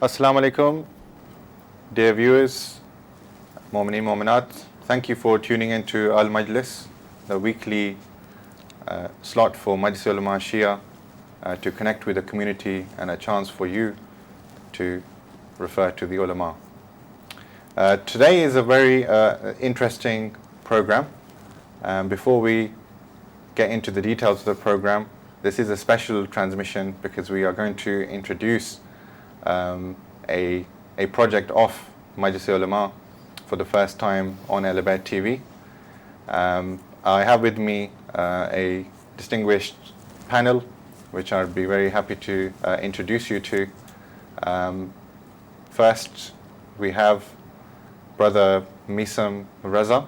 Assalamu alaikum, dear viewers, Mu'mineen, Mu'minat. Thank you for tuning into Al Majlis, the weekly slot for Majlis Ulama Shia to connect with the community and a chance for you to refer to the ulama. Today is a very interesting program. Before we get into the details of the program, this is a special transmission because we are going to introduce a project of Majlis Ulama for the first time on Al-Abaid TV. I have with me a distinguished panel, which I'd be very happy to introduce you to. First, we have Brother Misam Raza.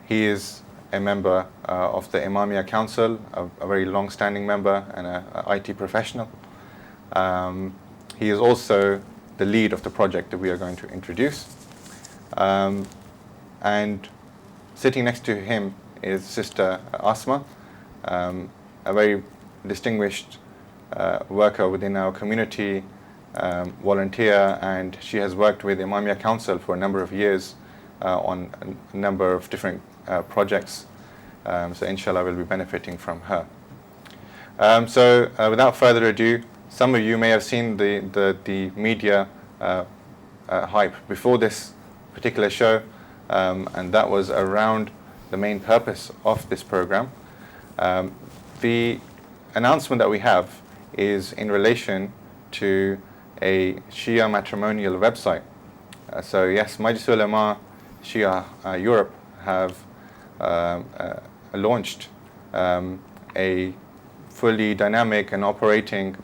He is a member of the Imamia Council, a very long-standing member and an IT professional. He is also the lead of the project that we are going to introduce. And sitting next to him is Sister Asma, a very distinguished worker within our community, volunteer, and she has worked with Imamia Council for a number of years on a number of different projects. So inshallah we'll be benefiting from her. So without further ado, some of you may have seen the media hype before this particular show, and that was around the main purpose of this program. The announcement that we have is in relation to a Shia matrimonial website. So yes, Majlis Ulama Shia Europe have launched a fully dynamic and operating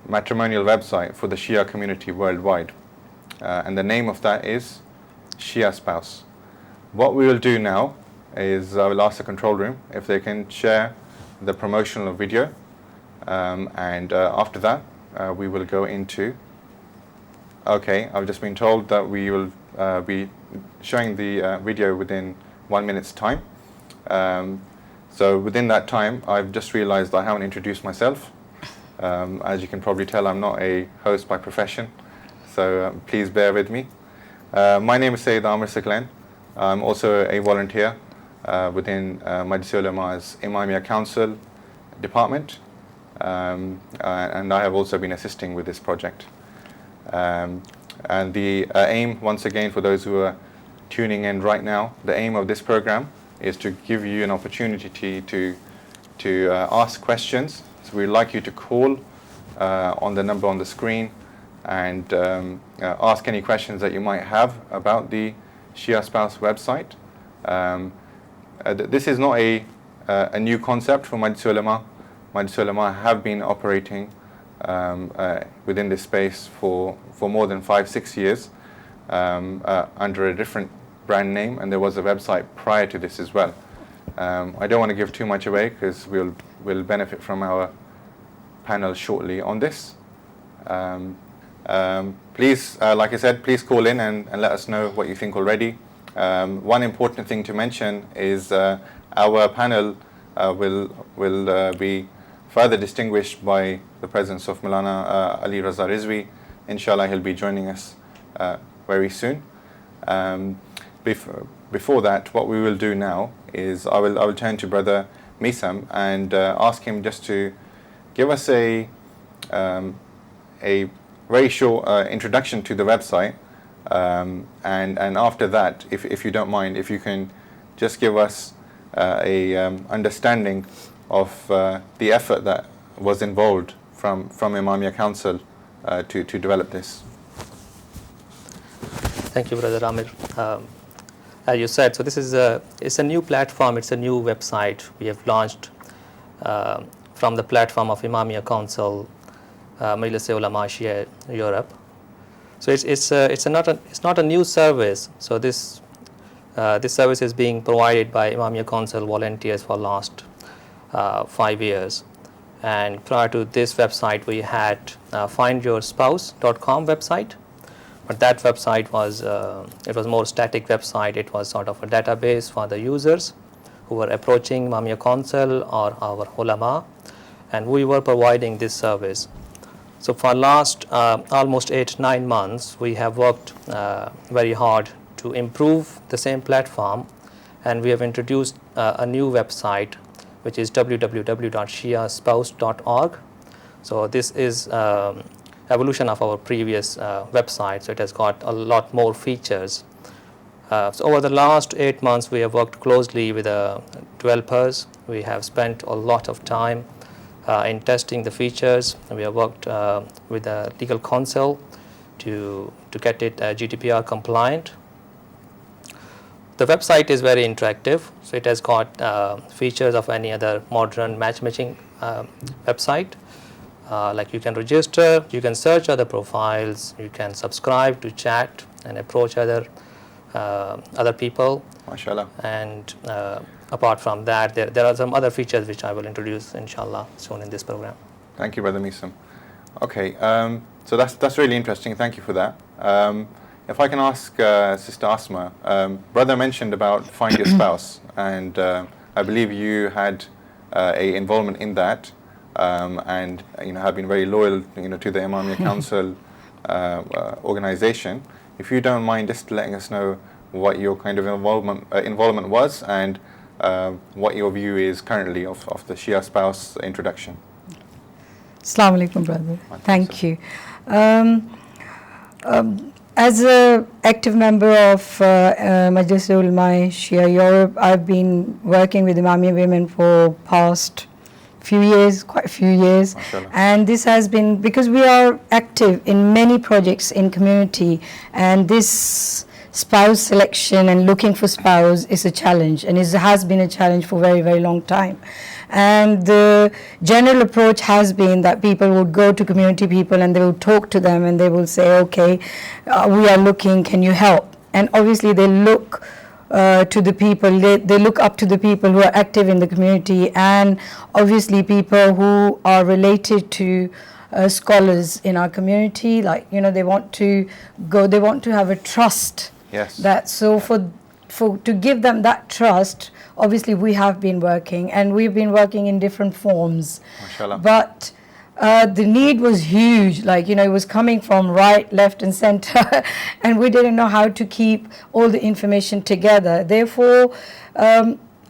matrimonial website for the Shia community worldwide. And the name of that is Shia Spouse. What we will do now is I will ask the control room if they can share the promotional video, and after that we will go into. Okay, I've just been told that we will be showing the video within 1 minute's time. So within that time, I've just realized I haven't introduced myself. As you can probably tell, I'm not a host by profession, so please bear with me. My name is Sayyid Amir Siklan. I'm also a volunteer within Majlis Ulama's Imamia Council department, and I have also been assisting with this project. And the aim, once again, for those who are tuning in right now, the aim of this program is to give you an opportunity to ask questions. So we'd like you to call on the number on the screen and ask any questions that you might have about the Shia Spouse website. This is not a new concept for Majlis Ulama. Majlis Ulama have been operating within this space for more than 5-6 years under a different brand name, and there was a website prior to this as well. I don't want to give too much away because we'll benefit from our panel shortly on this. Please, like I said, please call in and let us know what you think already. One important thing to mention is our panel will be further distinguished by the presence of Maulana Ali Raza Rizvi. Inshallah, he'll be joining us very soon. Before that, what we will do now is I will turn to Brother Misam and ask him just to give us a very short introduction to the website, and after that, if you don't mind, if you can just give us a understanding of the effort that was involved from Imamia Council to develop this. Thank you, Brother Amir. As you said, so this is it's a new platform, it's a new website we have launched from the platform of Imamia Council, Majlis Ulama Shia Europe. So it's not a new service. So this service is being provided by Imamia Council volunteers for last 5 years. And prior to this website, we had findyourspouse.com website. But that website was it was more static website. It was sort of a database for the users who were approaching Imamia Council or our ulama, and we were providing this service. So for last almost 8-9 months, we have worked very hard to improve the same platform, and we have introduced a new website, which is www.shiaspouse.org. So this is evolution of our previous website, so it has got a lot more features. So over the last 8 months, we have worked closely with developers. We have spent a lot of time in testing the features. We have worked with the legal counsel to get it GDPR compliant. The website is very interactive, so it has got features of any other modern matchmaking website. Like you can register, you can search other profiles, you can subscribe to chat and approach other people. MashaAllah. And apart from that, there are some other features which I will introduce, inshallah, soon in this program. Thank you, Brother Misam. Okay, so that's really interesting. Thank you for that. If I can ask Sister Asma, Brother mentioned about Find Your Spouse, and I believe you had a involvement in that, and have been very loyal, to the Imamia Council organization. If you don't mind just letting us know what your kind of involvement was, and what your view is currently of the Shia Spouse introduction. Assalamu alaikum, brother. Thank you. As an active member of Majlis Ulama Shia Europe, I've been working with Imamia women for past quite a few years. MashaAllah. And this has been because we are active in many projects in community, and this spouse selection and looking for spouse is a challenge, and it has been a challenge for a very, very long time. And the general approach has been that people would go to community people and they would talk to them and they will say, okay, we are looking, can you help? And obviously they look to the people, they look up to the people who are active in the community, and obviously people who are related to scholars in our community, like, they want to have a trust. Yes. So to give them that trust, obviously we have been working, and we've been working in different forms. MashaAllah. But the need was huge, it was coming from right, left and center and we didn't know how to keep all the information together. Therefore,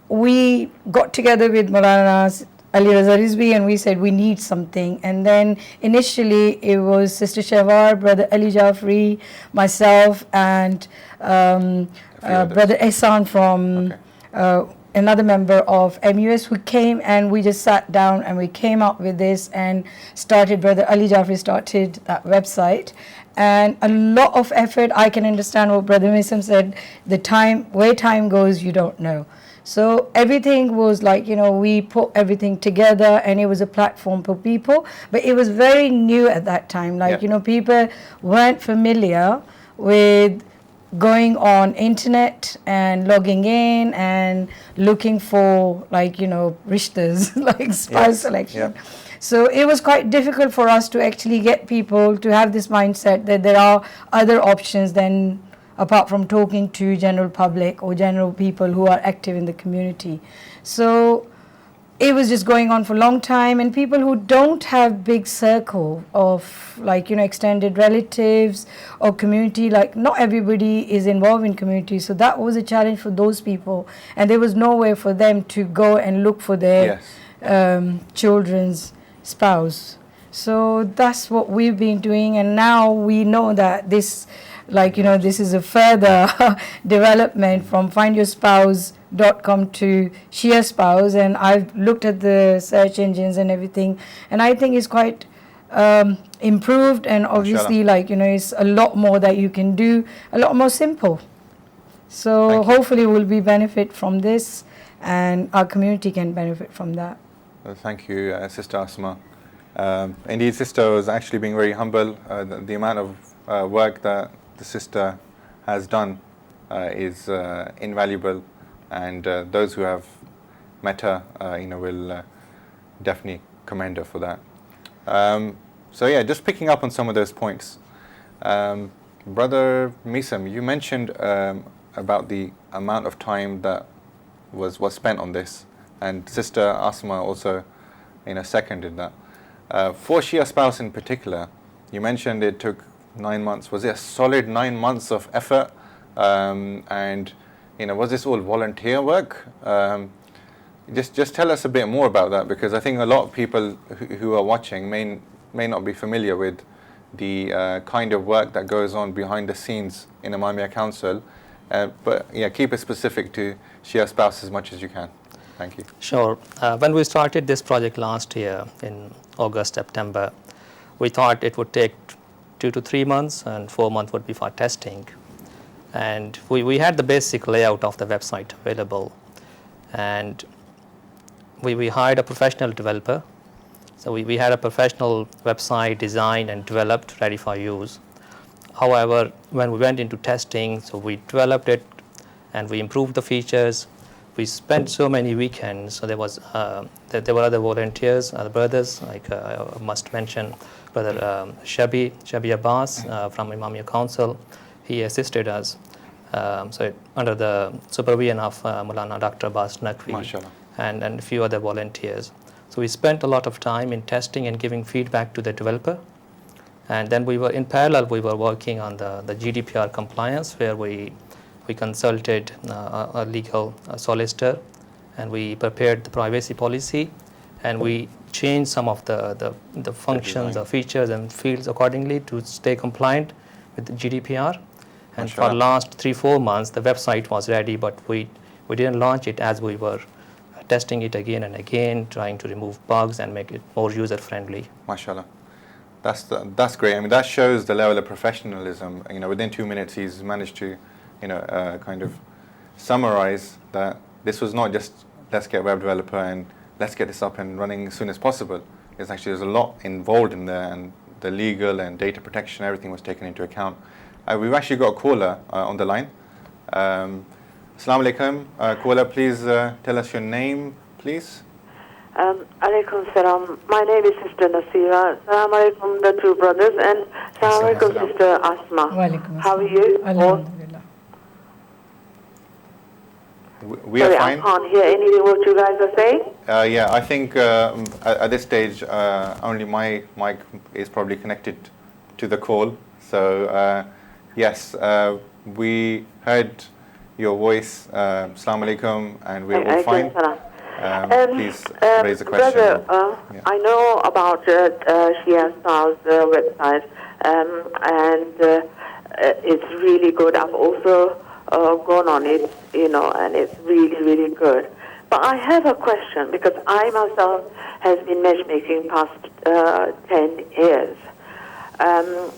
we got together with Maulana Ali Raza Rizvi and we said we need something. And then initially it was Sister Shahwar, Brother Ali Jafri, myself, and Brother Ehsan from another member of MUS who came, and we just sat down and we came up with this and started. Brother Ali Jafri started that website, and a lot of effort. I can understand what Brother Misam said, where time goes you don't know. So everything was we put everything together, and it was a platform for people, but it was very new at that time. People weren't familiar with going on internet and logging in and looking for rishtas, like spouse selection. Yeah. So it was quite difficult for us to actually get people to have this mindset that there are other options than apart from talking to general public or general people who are active in the community. So it was just going on for a long time, and people who don't have big circle of extended relatives or community, not everybody is involved in community, so that was a challenge for those people, and there was no way for them to go and look for their children's spouse. So that's what we've been doing, and now we know that this this is a further development from findyourspouse.com to Shia Spouse, and I've looked at the search engines and everything, and I think it's quite improved, and obviously it's a lot more that you can do, a lot more simple. So hopefully we'll be benefit from this, and our community can benefit from that. Well, thank you, Sister Asma. Indeed, Sister was actually being very humble. The amount of work that the Sister has done is invaluable, and those who have met her, will definitely commend her for that. So yeah, just picking up on some of those points. Brother Misam, you mentioned about the amount of time that was spent on this, and Sister Asma also seconded that. For Shia Spouse in particular, you mentioned it took 9 months. Was it a solid 9 months of effort? And was this all volunteer work? Just tell us a bit more about that, because I think a lot of people who are watching may not be familiar with the kind of work that goes on behind the scenes in Imamia Council. But yeah, keep it specific to Shia Spouse as much as you can. Thank you. Sure. When we started this project last year in August, September, we thought it would take 2 to 3 months, and 4 months would be for testing. And we had the basic layout of the website available, and we hired a professional developer. So we had a professional website designed and developed, ready for use. However, when we went into testing, so we developed it and we improved the features. We spent so many weekends. So there were other volunteers, other brothers, like I must mention Brother Shabi Abbas from Imamia Council. He assisted us. Under the supervision of Maulana Dr. Abbas Naqvi and a few other volunteers. So we spent a lot of time in testing and giving feedback to the developer. And then in parallel, we were working on the GDPR compliance, where we consulted a legal solicitor, and we prepared the privacy policy, and we changed some of the functions or features and fields accordingly to stay compliant with the GDPR. And for the last 3-4 months, the website was ready, but we didn't launch it as we were testing it again and again, trying to remove bugs and make it more user-friendly. MashaAllah. That's great. I mean, that shows the level of professionalism. Within 2 minutes, he's managed to, kind of summarize that this was not just let's get a web developer and let's get this up and running as soon as possible. There's a lot involved in there, and the legal and data protection, everything was taken into account. We've actually got a caller on the line. Assalamu alaikum. Caller, please tell us your name, please. Alaikum salam. My name is Sister Nasira. Assalamu alaikum, the two brothers, and assalamu alaikum, Sister Asma. How are you? Alhamdulillah. We are fine. I can't hear anything what you guys are saying. Yeah, I think at this stage only my mic is probably connected to the call. So yes, we heard your voice. Assalamu alaikum, and we're all fine. Please raise a question. Brother, I know about Shia Spouse website, and it's really good. I've also gone on it, and it's really, really good. But I have a question, because I myself has been matchmaking past 10 years, and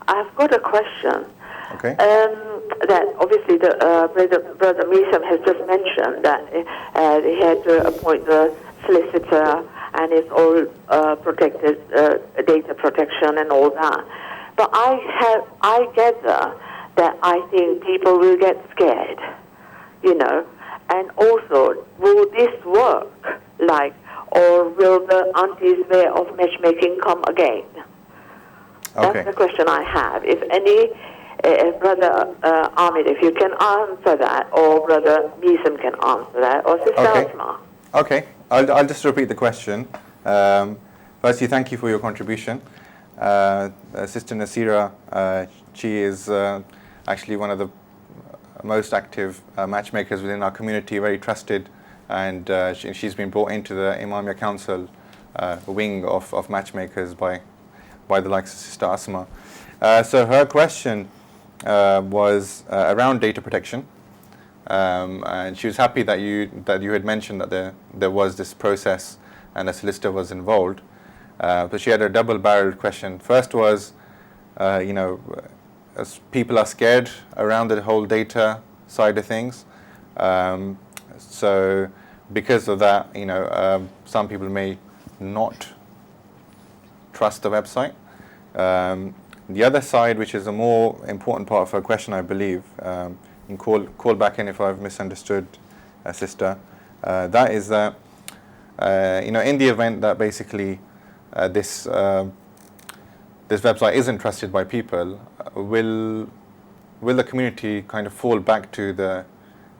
I've got a question. Okay. That obviously the brother Misam has just mentioned that he had to appoint the solicitor, and it's all protected, data protection and all that. But I gather that I think people will get scared, and also will this work, or will the auntie's way of matchmaking come again? Okay. That's the question I have. If any, Brother Ahmed, if you can answer that, or Brother Misam can answer that, or Sister Asma. Okay, I'll just repeat the question. Firstly, thank you for your contribution. Sister Nasira, she is actually one of the most active matchmakers within our community, very trusted, and she's been brought into the Imamia Council wing of matchmakers by the likes of Sister Asma. So her question was around data protection, and she was happy that you had mentioned that there was this process and a solicitor was involved. But she had a double-barreled question. First was, as people are scared around the whole data side of things. So because of that, some people may not trust the website. The other side, which is a more important part of her question, I believe, you can call back in if I've misunderstood, Sister, that is that, in the event that basically this website isn't trusted by people, will the community kind of fall back to the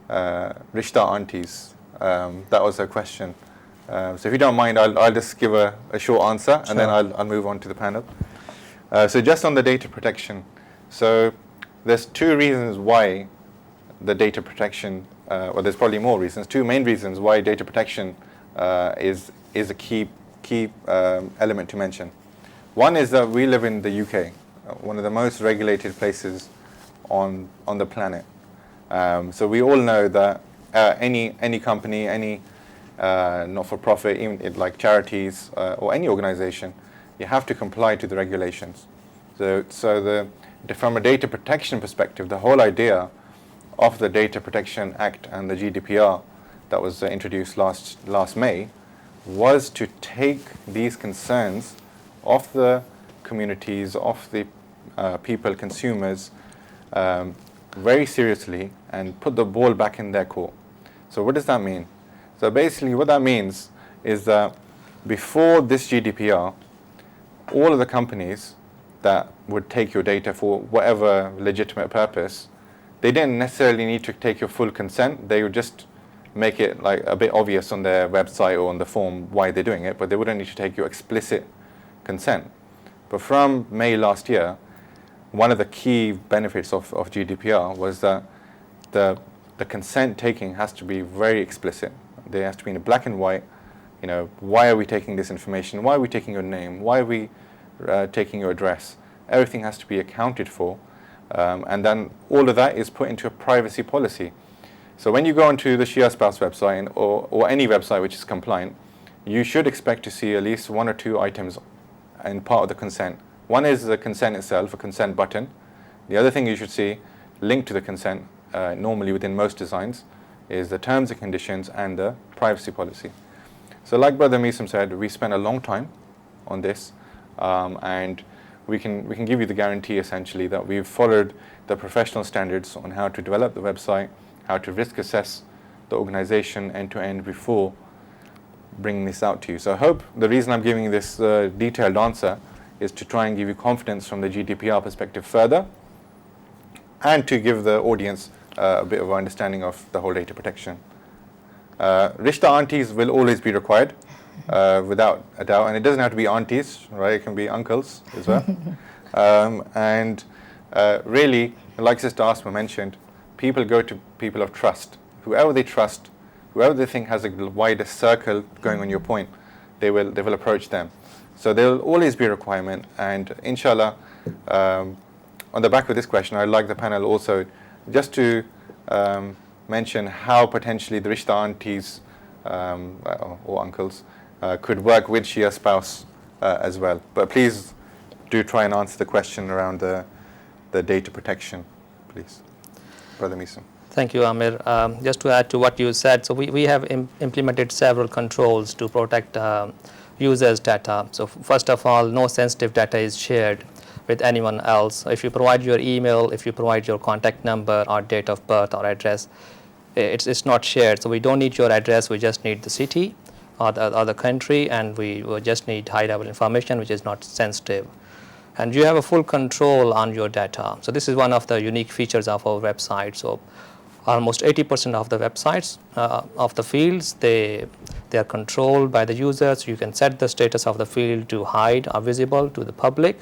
Rishta aunties? That was her question. So if you don't mind, I'll just give a short answer, and then I'll move on to the panel. So just on the data protection, so there's two reasons why the data protection, well, there's probably more reasons, two main reasons why data protection is a key element to mention. One is that we live in the UK, one of the most regulated places on the planet. So we all know that any company, any not-for-profit, even like charities or any organization, you have to comply to the regulations. So from a data protection perspective, the whole idea of the Data Protection Act and the GDPR that was introduced last May was to take these concerns of the communities, of the people, consumers, very seriously and put the ball back in their court. So what does that mean? So basically what that means is that before this GDPR, all of the companies that would take your data for whatever legitimate purpose, they didn't necessarily need to take your full consent. They would just make it like a bit obvious on their website or on the form why they're doing it, but they wouldn't need to take your explicit consent. But from May last year, one of the key benefits of GDPR was that the consent taking has to be very explicit. There has to be in black and white, you know, why are we taking this information? Why are we taking your name? Why are we taking your address? Everything has to be accounted for. And then all of that is put into a privacy policy. So when you go onto the Shia Spouse website or any website which is compliant, you should expect to see at least one or two items in part of the consent. One is the consent itself, a consent button. The other thing you should see linked to the consent, normally within most designs, is the terms and conditions and the privacy policy. So like Brother Meesum said, we spent a long time on this, and we can give you the guarantee essentially that we've followed the professional standards on how to develop the website, how to risk assess the organization end to end before bringing this out to you. So I hope the reason I'm giving this detailed answer is to try and give you confidence from the GDPR perspective further, and to give the audience a bit of understanding of the whole data protection. Rishta aunties will always be required, without a doubt, and it doesn't have to be aunties, right? It can be uncles as well. And really, like Sister Asma mentioned, people go to people of trust. Whoever they trust, whoever they think has a wider circle going on your point, they will approach them. So there will always be a requirement, and inshallah, on the back of this question, I'd like the panel also just to mention how potentially the Rishta aunties or uncles could work with Shia Spouse as well. But please do try and answer the question around the data protection, please. Brother Meesum. Thank you, Amir. Just to add to what you said, so we have implemented several controls to protect users' data. So first of all, no sensitive data is shared with anyone else. If you provide your email, if you provide your contact number or date of birth or address, it's not shared. So we don't need your address, we just need the city or the country, and we just need high-level information which is not sensitive. And you have a full control on your data. So this is one of the unique features of our website. So almost 80% of the websites, of the fields, they are controlled by the users. You can set the status of the field to hide or visible to the public.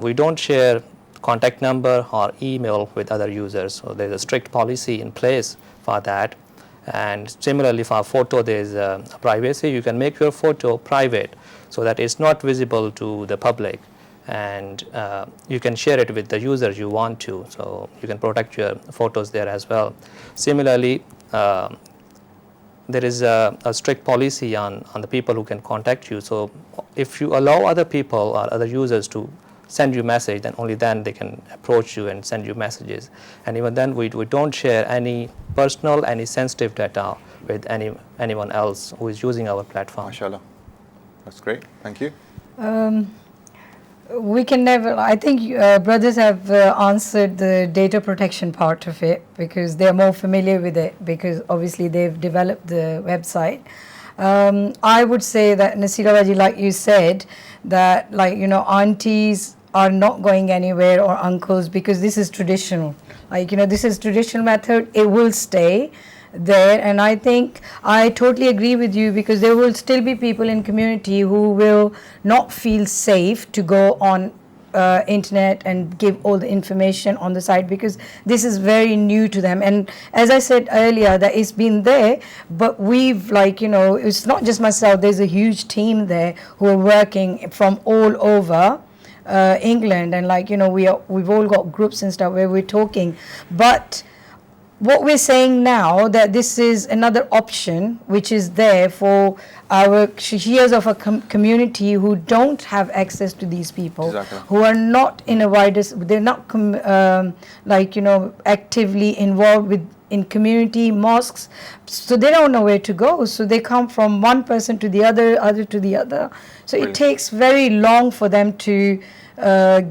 We don't share contact number or email with other users. So there's a strict policy in place for that. And similarly for photo, there's privacy. You can make your photo private so that it's not visible to the public. And you can share it with the users you want to, so you can protect your photos there as well. Similarly, there is a strict policy on the people who can contact you. So if you allow other people or other users to send you message, then only then they can approach you and send you messages. And even then, we don't share any personal, any sensitive data with anyone else who is using our platform. MashaAllah. That's great. Thank you. We can never, I think brothers have answered the data protection part of it because they're more familiar with it, because obviously they've developed the website. I would say that, Nasira Waji, like you said, that aunties are not going anywhere or uncles, because this is traditional. This is traditional method, it will stay. there, and I think I totally agree with you, because there will still be people in community who will not feel safe to go on internet and give all the information on the site, because this is very new to them. And as I said earlier, that it's been there, but we've, like, you know, it's not just myself, there's a huge team there who are working from all over England, and, like, you know, we've all got groups and stuff where we're talking. But what we're saying now, that this is another option which is there for our Shias of a community who don't have access to these people, Exactly. who are not in a wider, they're not like, you know, actively involved with in community mosques, so they don't know where to go, so they come from one person to the other to the other, so Brilliant. it takes very long for them to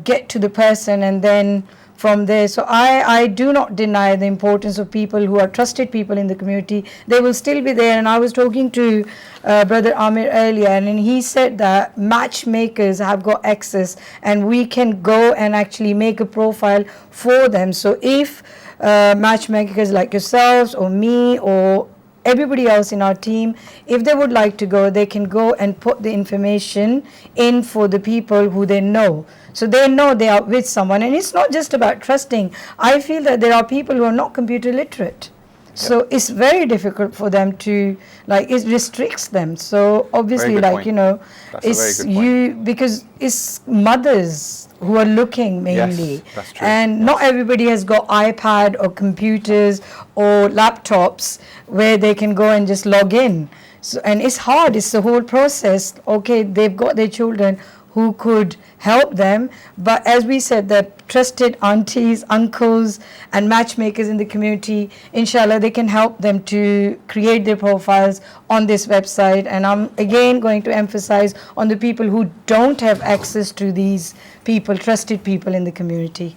get to the person, and then from there. So I do not deny the importance of people who are trusted people in the community. They will still be there. And I was talking to Brother Amir earlier, and he said that matchmakers have got access, and we can go and actually make a profile for them. So if matchmakers like yourselves or me or everybody else in our team, if they would like to go, they can go and put the information in for the people who they know. So they know they are with someone. And it's not just about trusting. I feel that there are people who are not computer literate. So it's very difficult for them to, like, it restricts them. So obviously, good like, point. you know, That's a very it's good point. because it's mothers who are looking mainly. Yes, that's true. And not everybody has got iPad or computers or laptops where they can go and just log in. So, and it's hard, it's the whole process. Okay, they've got their children who could help them, but as we said, the trusted aunties, uncles and matchmakers in the community, inshallah, they can help them to create their profiles on this website. And I'm again going to emphasize on the people who don't have access to these people, trusted people in the community.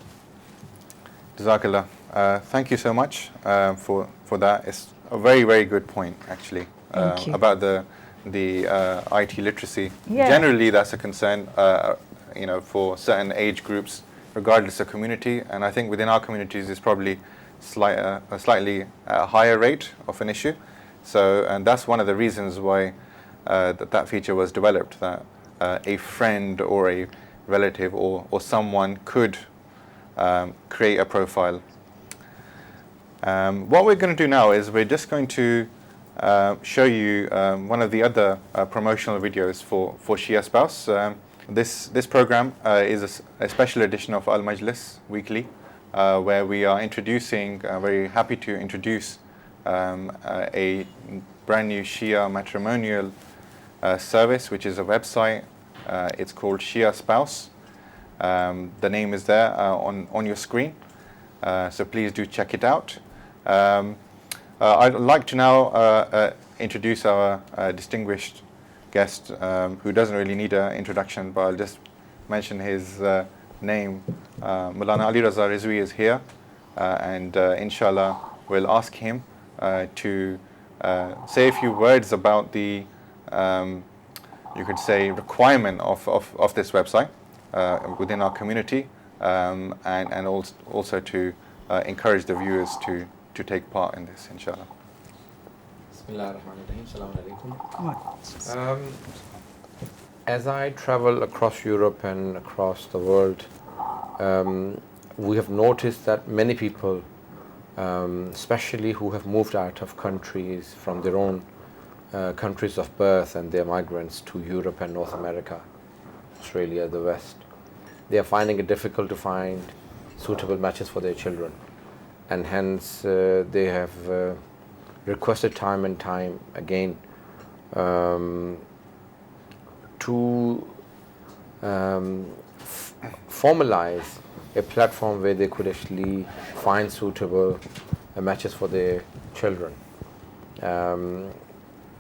Jazakallah. Thank you so much for that. It's a very, very good point, actually, Thank you. about the IT literacy. Yeah. Generally, that's a concern, you know, for certain age groups, regardless of community. And I think within our communities, it's probably a slightly higher rate of an issue. So, and that's one of the reasons why that feature was developed, that a friend or a relative or someone could create a profile. What we're going to do now is we're just going to show you one of the other promotional videos for Shia Spouse. This program is a special edition of Al Majlis Weekly, where we are introducing, very happy to introduce a brand new Shia matrimonial service, which is a website. It's called Shia Spouse. The name is there on your screen, so please do check it out. I'd like to now introduce our distinguished guest, who doesn't really need an introduction, but I'll just mention his name. Maulana Ali Raza Rizvi is here, and inshallah we'll ask him to say a few words about the, you could say, requirement of this website within our community, and also to encourage the viewers to take part in this, inshallah. Bismillahirrahmanirrahim. Assalamu alaikum. As I travel across Europe and across the world, we have noticed that many people, especially who have moved out of countries from their own countries of birth, and they're migrants to Europe and North America, Australia, the West, they are finding it difficult to find suitable matches for their children. And hence they have requested time and time again to formalize a platform where they could actually find suitable matches for their children,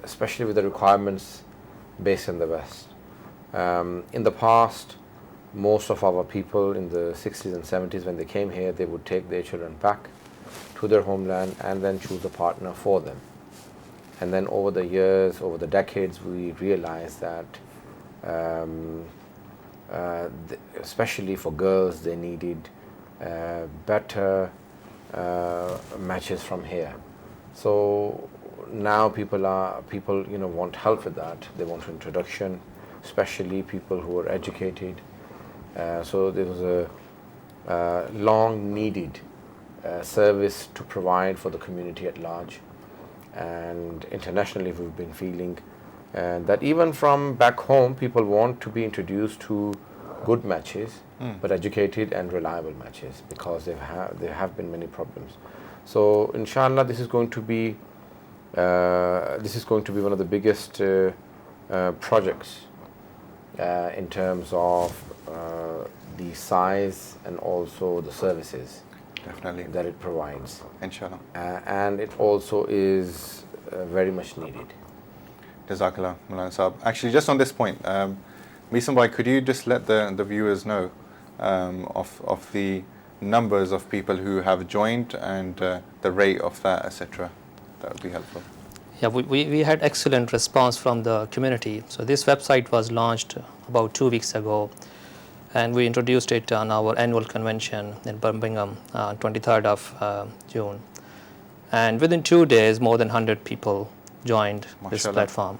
especially with the requirements based in the West. In the past, most of our people in the 60s and 70s, when they came here, they would take their children back to their homeland and then choose a partner for them. And then over the years, over the decades, we realized that especially for girls, they needed better matches from here. So now people want help with that. They want introduction, especially people who are educated. So there was a long needed service to provide for the community at large, and internationally we've been feeling that even from back home people want to be introduced to good matches, but educated and reliable matches, because there have been many problems. So inshallah this is going to be one of the biggest projects in terms of the size and also the services Definitely. that it provides, Inshallah. and it also is very much needed. Jazakallah, Maulana Saab. Actually, just on this point, Misam Bhai, could you just let the viewers know of the numbers of people who have joined and the rate of that, etc.? That would be helpful. Yeah, we had excellent response from the community. So this website was launched about 2 weeks ago, and we introduced it on our annual convention in Birmingham on 23rd of June. And within 2 days, more than 100 people joined this Mashallah. platform.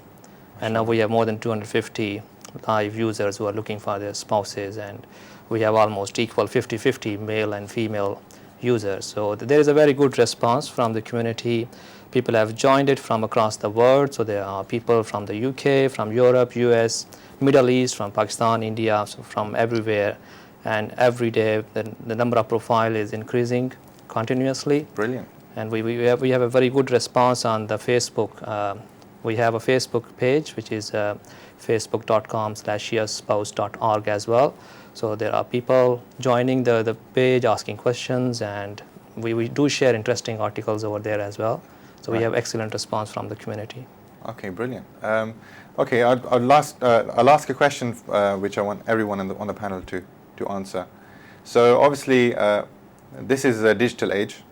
And now we have more than 250 live users who are looking for their spouses, and we have almost equal 50-50 male and female users. So there is a very good response from the community. People have joined it from across the world. So there are people from the UK, from Europe, US, Middle East, from Pakistan, India, so from everywhere. And every day the number of profile is increasing continuously. Brilliant. And we have a very good response on the Facebook. We have a Facebook page, which is facebook.com/shiaspouse.org as well. So there are people joining the page, asking questions, and we do share interesting articles over there as well. So we Right. have excellent response from the community. Okay, brilliant. Okay, I'll ask a question which I want everyone on the panel to answer. So obviously, this is a digital age.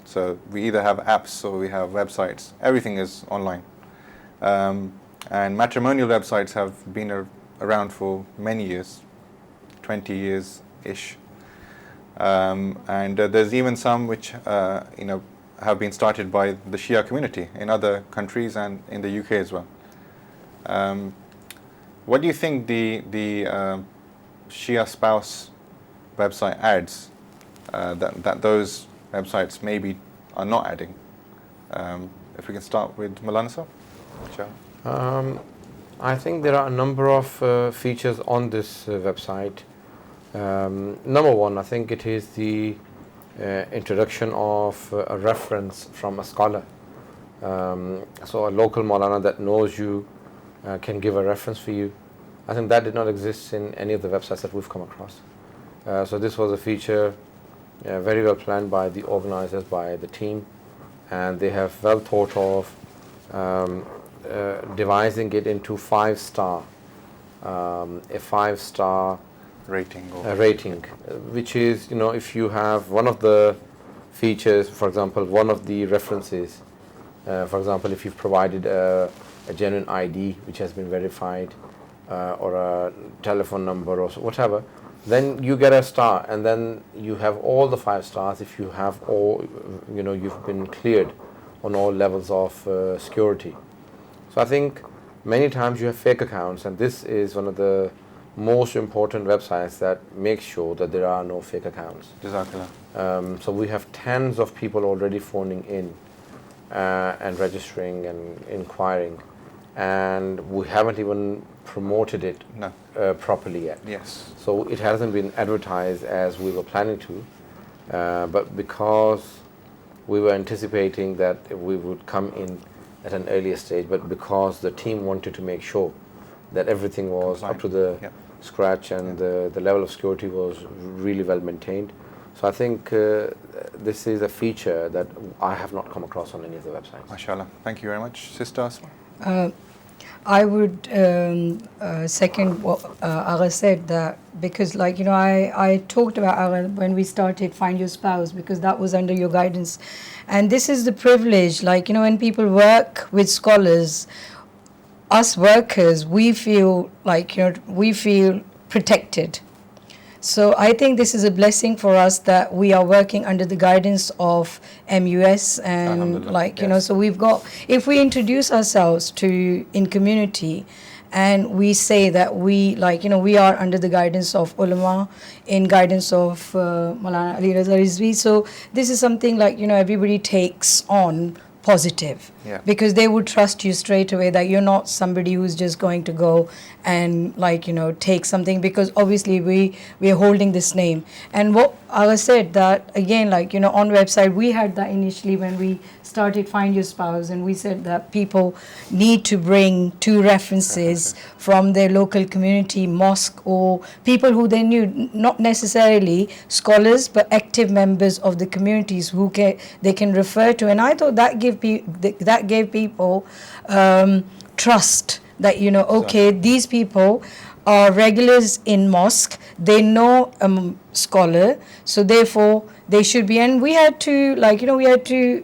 So we either have apps or we have websites. Everything is online. And matrimonial websites have been around for many years, 20 years-ish. And there's even some which have been started by the Shia community in other countries and in the UK as well. What do you think the Shia spouse website adds that those websites maybe are not adding? If we can start with Maulana Sahab. Sure. I think there are a number of features on this website. Number one, I think it is the introduction of a reference from a scholar. So a local Maulana that knows you can give a reference for you. I think that did not exist in any of the websites that we've come across. So this was a feature very well planned by the organizers, by the team, and they have well thought of devising it into 5-star, a 5-star Rating. rating, which is, if you have one of the features, for example, one of the references, for example, if you've provided a genuine ID which has been verified, or a telephone number or whatever, then you get a star, and then you have all the 5 stars if you have all, you've been cleared on all levels of security. So I think many times you have fake accounts, and this is one of the most important websites that makes sure that there are no fake accounts. Jazakallah. So we have tens of people already phoning in and registering and inquiring, and we haven't even promoted it No. properly yet. Yes. So it hasn't been advertised as we were planning to, but because we were anticipating that we would come in at an earlier stage, but because the team wanted to make sure that everything was up to the Yep. scratch and the level of security was really well maintained. So I think this is a feature that I have not come across on any of the websites. MashaAllah. Thank you very much. Sister Asma. I would second what Agha said, that because I talked about Agha when we started Find Your Spouse, because that was under your guidance, and this is the privilege, when people work with scholars, us workers, we feel we feel protected, So I think this is a blessing for us that we are working under the guidance of MUS, and Alhamdulillah, like, you know, yes. so we've got, if we introduce ourselves to in community and we say that we, like, you know, we are under the guidance of ulama, in guidance of Maulana Ali Raza Rizvi, so this is something like, you know, everybody takes on positive, Yeah. because they would trust you straight away that you're not somebody who's just going to go and, like, you know, take something, because obviously we're holding this name. And what I said, that again, like, you know, on website we had that initially when we started Find Your Spouse, and we said that people need to bring 2 references from their local community, mosque, or people who they knew, not necessarily scholars but active members of the communities who they can refer to. And I thought that gave people trust, that, you know, okay, these people are regulars in mosque, they know a scholar, so therefore they should be. And we had to, like, you know, we had to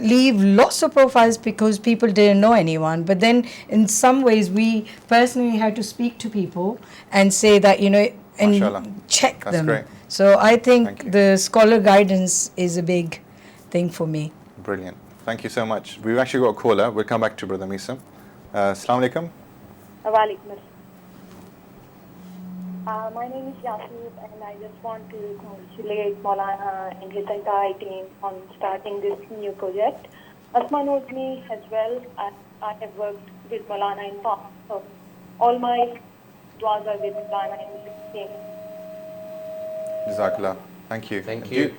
leave lots of profiles because people didn't know anyone. But then in some ways we personally had to speak to people and say that, you know, and Mashallah. check That's them. great. So I Thank think you. the scholar guidance is a big thing for me. Brilliant. Thank you so much. We've actually got a caller. We'll come back to Brother Misam. Assalamu alaikum. Walaikum assalam. My name is Yasir, and I just want to congratulate Maulana and his entire team on starting this new project. Asma knows me as well. I have worked with Maulana in past, so all my duas are with Maulana and his team. Jazakallah. Thank you. Thank Do you.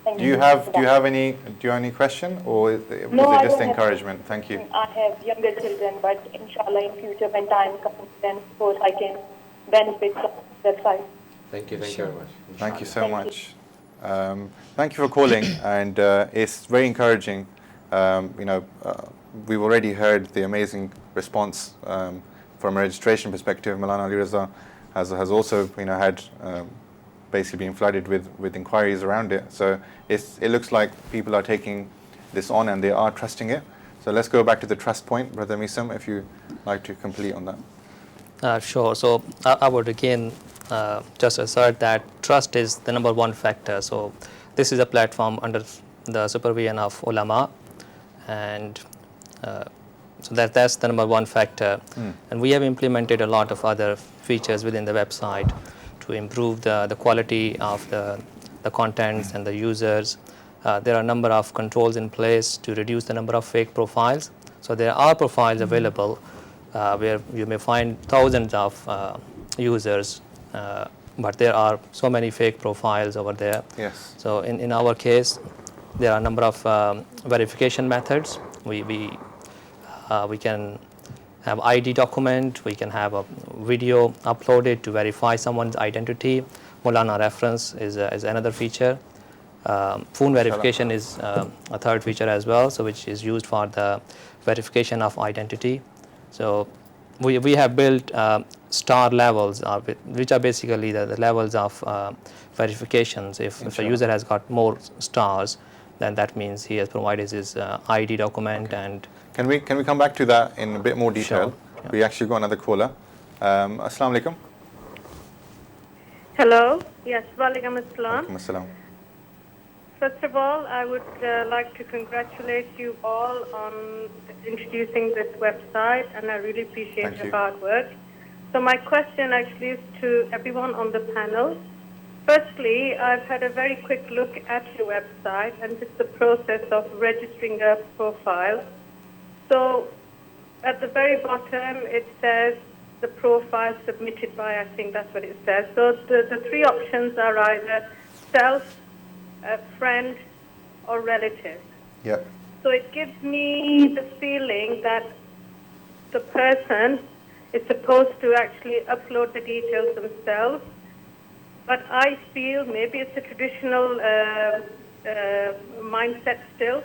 Thank Do you have any question, or was it No, I just don't have- encouragement? Thank you. I have younger children, but inshallah in future when time comes, then of course I can benefit from that side. Thank you very much. Thank you so Thank much. Thank you for calling, and it's very encouraging. We've already heard the amazing response from a registration perspective. Maulana Ali Raza has also, had basically been flooded with inquiries around it. So it looks like people are taking this on and they are trusting it. So let's go back to the trust point, Brother Misam, if you like to complete on that. Sure. So I would again just assert that trust is the number one factor. So this is a platform under the supervision of ulama, and so that's the number one factor. And we have implemented a lot of other features within the website to improve the quality of the contents and the users. There are a number of controls in place to reduce the number of fake profiles. So there are profiles available where you may find thousands of users, but there are so many fake profiles over there. Yes. So in our case, there are a number of verification methods. We can have ID document, we can have a video uploaded to verify someone's identity. Maulana reference is another feature. Phone verification is a third feature as well, so which is used for the verification of identity. So we have built star levels, which are basically the levels of verifications. If a user has got more stars, then that means he has provided his ID document. And Can we come back to that in a bit more detail? Sure. Yeah. We actually got another caller. Assalamu alaikum. Hello. Yes, Walaikum Assalam. Alaikum assalam. First of all, I would like to congratulate you all on introducing this website, and I really appreciate Thank your you. hard work. So my question actually is to everyone on the panel. Firstly, I've had a very quick look at your website and just the process of registering a profile. So at the very bottom, it says the profile submitted by, I think that's what it says. So the three options are either self, a friend, or relative. Yep. So it gives me the feeling that the person is supposed to actually upload the details themselves. But I feel, maybe it's a traditional mindset still,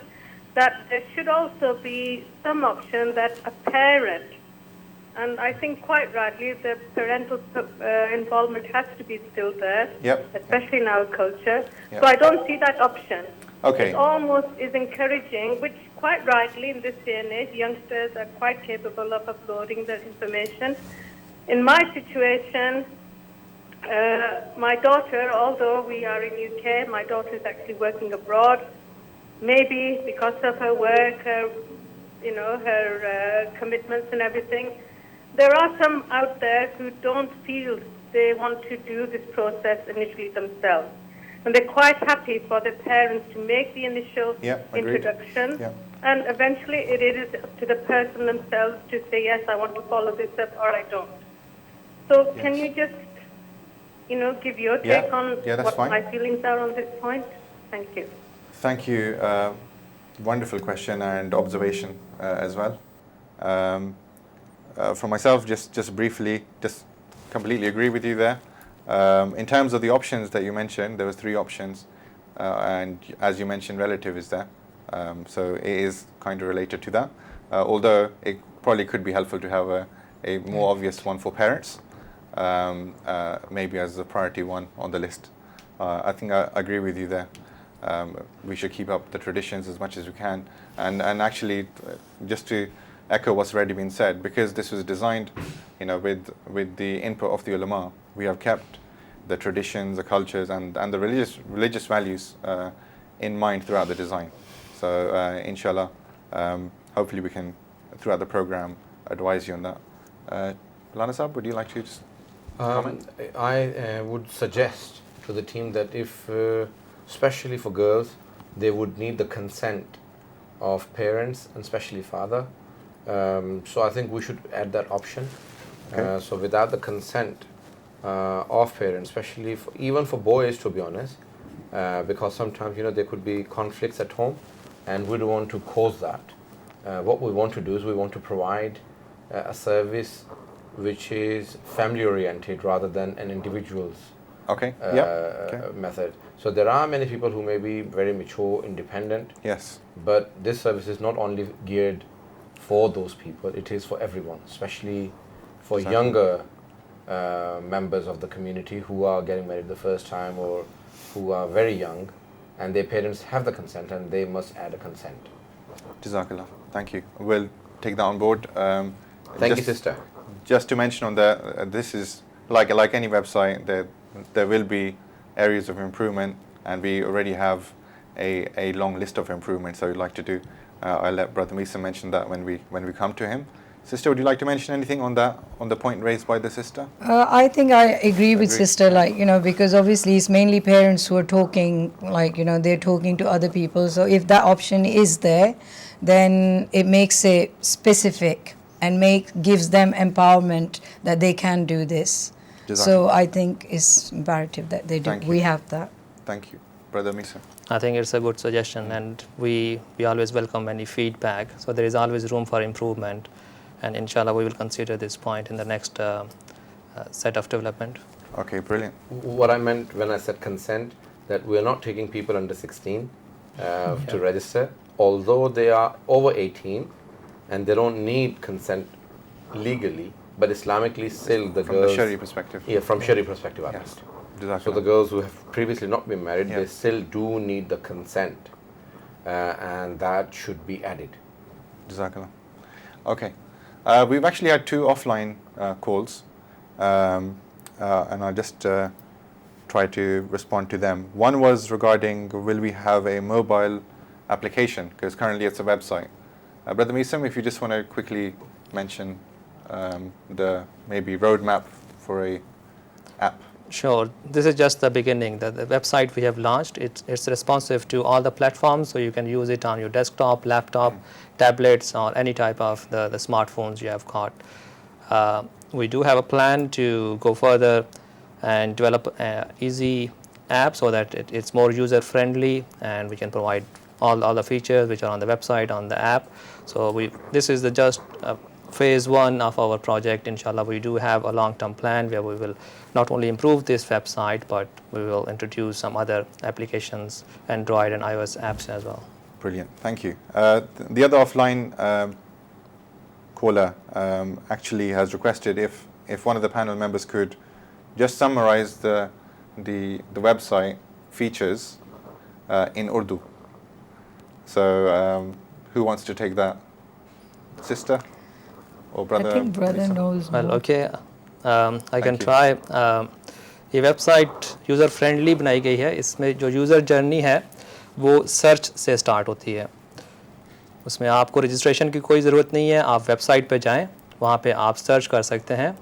that there should also be some option that a parent, and I think quite rightly the parental involvement has to be still there, Yep. especially in our culture. Yep. So I don't see that option. Okay. It almost is encouraging, which quite rightly in this day and age, youngsters are quite capable of uploading their information. In my situation, My daughter, although we are in UK, my daughter is actually working abroad. Maybe because of her work, her commitments and everything. There are some out there who don't feel they want to do this process initially themselves. And they're quite happy for the parents to make the initial Yeah, agreed. introduction. Yeah. And eventually it is up to the person themselves to say, yes, I want to follow this up or I don't. So can you just, give your Yeah. take on Yeah, that's what fine. my feelings are on this point? Thank you. Thank you. Wonderful question and observation as well. For myself, just briefly, just completely agree with you there. In terms of the options that you mentioned, there was 3 options, and as you mentioned, relative is there. So it is kind of related to that. Although it probably could be helpful to have a more obvious one for parents, maybe as a priority one on the list. I think I agree with you there. We should keep up the traditions as much as we can, and actually, just to echo what's already been said, because this was designed, with the input of the ulama, we have kept the traditions, the cultures, and the religious values in mind throughout the design. So, inshallah, hopefully we can, throughout the program, advise you on that. Lana Saab, would you like to just comment? I would suggest to the team that if, especially for girls, they would need the consent of parents and especially father. So I think we should add that option. Okay. So without the consent of parents, especially even for boys, to be honest, because sometimes there could be conflicts at home, and we don't want to cause that. What we want to do is we want to provide a service which is family oriented rather than an individual's Okay. Yeah. Okay. method. So there are many people who may be very mature, independent, Yes. but this service is not only geared for those people, it is for everyone, especially for Exactly. younger members of the community who are getting married the first time or who are very young, and their parents have the consent and they must add a consent. Jazakallah. Thank you. We'll take that on board. Thank you, sister. Just to mention on that, this is like any website, there will be areas of improvement, and we already have a long list of improvements that we'd like to do. I'll let Brother Misa mention that when we come to him. Sister, would you like to mention anything on the point raised by the sister? I think I agree with Agree. sister, because obviously it's mainly parents who are talking, they're talking to other people. So if that option is there, then it makes it specific and gives them empowerment that they can do this. So I think it's imperative that they do. Thank you. We have that. Thank you. Brother Misa. I think it's a good suggestion, and we always welcome any feedback. So there is always room for improvement, and inshallah we will consider this point in the next set of development. Okay, brilliant. What I meant when I said consent, that we're not taking people under 16 to register, although they are over 18 and they don't need consent legally, but Islamically still the From girls... the Sharia perspective. Yeah, from Sharia perspective, I Yes. meant. So the girls who have previously not been married, Yeah. they still do need the consent, and that should be added. Jazakallah. Okay. We've actually had 2 offline calls, and I'll just try to respond to them. One was regarding, will we have a mobile application, because currently it's a website. Brother Misam, if you just want to quickly mention the maybe roadmap for a app. Sure. This is just the beginning. The website we have launched, it's responsive to all the platforms, so you can use it on your desktop, laptop, tablets, or any type of the smartphones you have got. We do have a plan to go further and develop an easy app so that it's more user friendly, and we can provide all the features which are on the website, on the app. So this is just phase 1 of our project. Inshallah, we do have a long-term plan where we will not only improve this website, but we will introduce some other applications, Android and iOS apps as well. Brilliant. Thank you. The other offline caller actually has requested if one of the panel members could just summarize the website features in Urdu. So who wants to take that? Sister or brother? I think brother Lisa? knows Well, more. okay, I can you. try. ये website user friendly बनाई गई है. इसमें जो user journey है वो search से start होती है. उसमें आपको रजिस्ट्रेशन की कोई ज़रूरत नहीं है. आप वेबसाइट पे जाएं, वहाँ पे आप सर्च कर सकते हैं.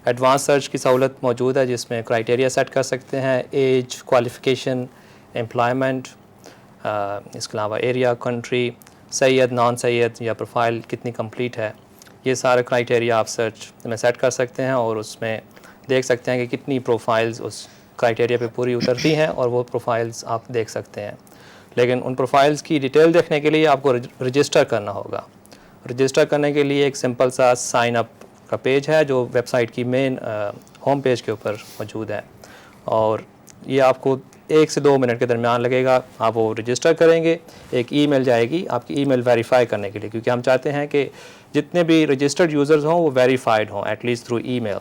एडवांस सर्च की सहूलत मौजूद है जिसमें क्राइटेरिया सेट कर सकते हैं, एज, क्वालिफ़िकेशन, एम्प्लॉयमेंट, इसके अलावा area, country, Syed, non Syed या प्रोफाइल कितनी कंप्लीट है. ये सारे क्राइटेरिया आप सर्च में सेट कर सकते हैं और उसमें देख सकते हैं कि कितनी प्रोफाइल्स उस क्राइटेरिया पे पूरी उतरती हैं और वो प्रोफाइल्स आप देख सकते हैं. लेकिन उन प्रोफाइल्स की डिटेल देखने के लिए आपको रजिस्टर करना होगा. रजिस्टर करने के लिए एक सिंपल सा साइन अप का पेज है जो वेबसाइट की मेन होम पेज के ऊपर मौजूद है और ये आपको 1 से 2 मिनट के दरमियान लगेगा. आप वो रजिस्टर करेंगे, एक ईमेल जाएगी आपकी ईमेल वेरीफाई करने के लिए, क्योंकि हम चाहते हैं कि जितने भी रजिस्टर्ड यूज़र्स हों वो वेरीफाइड हों एटलीस्ट थ्रू ईमेल.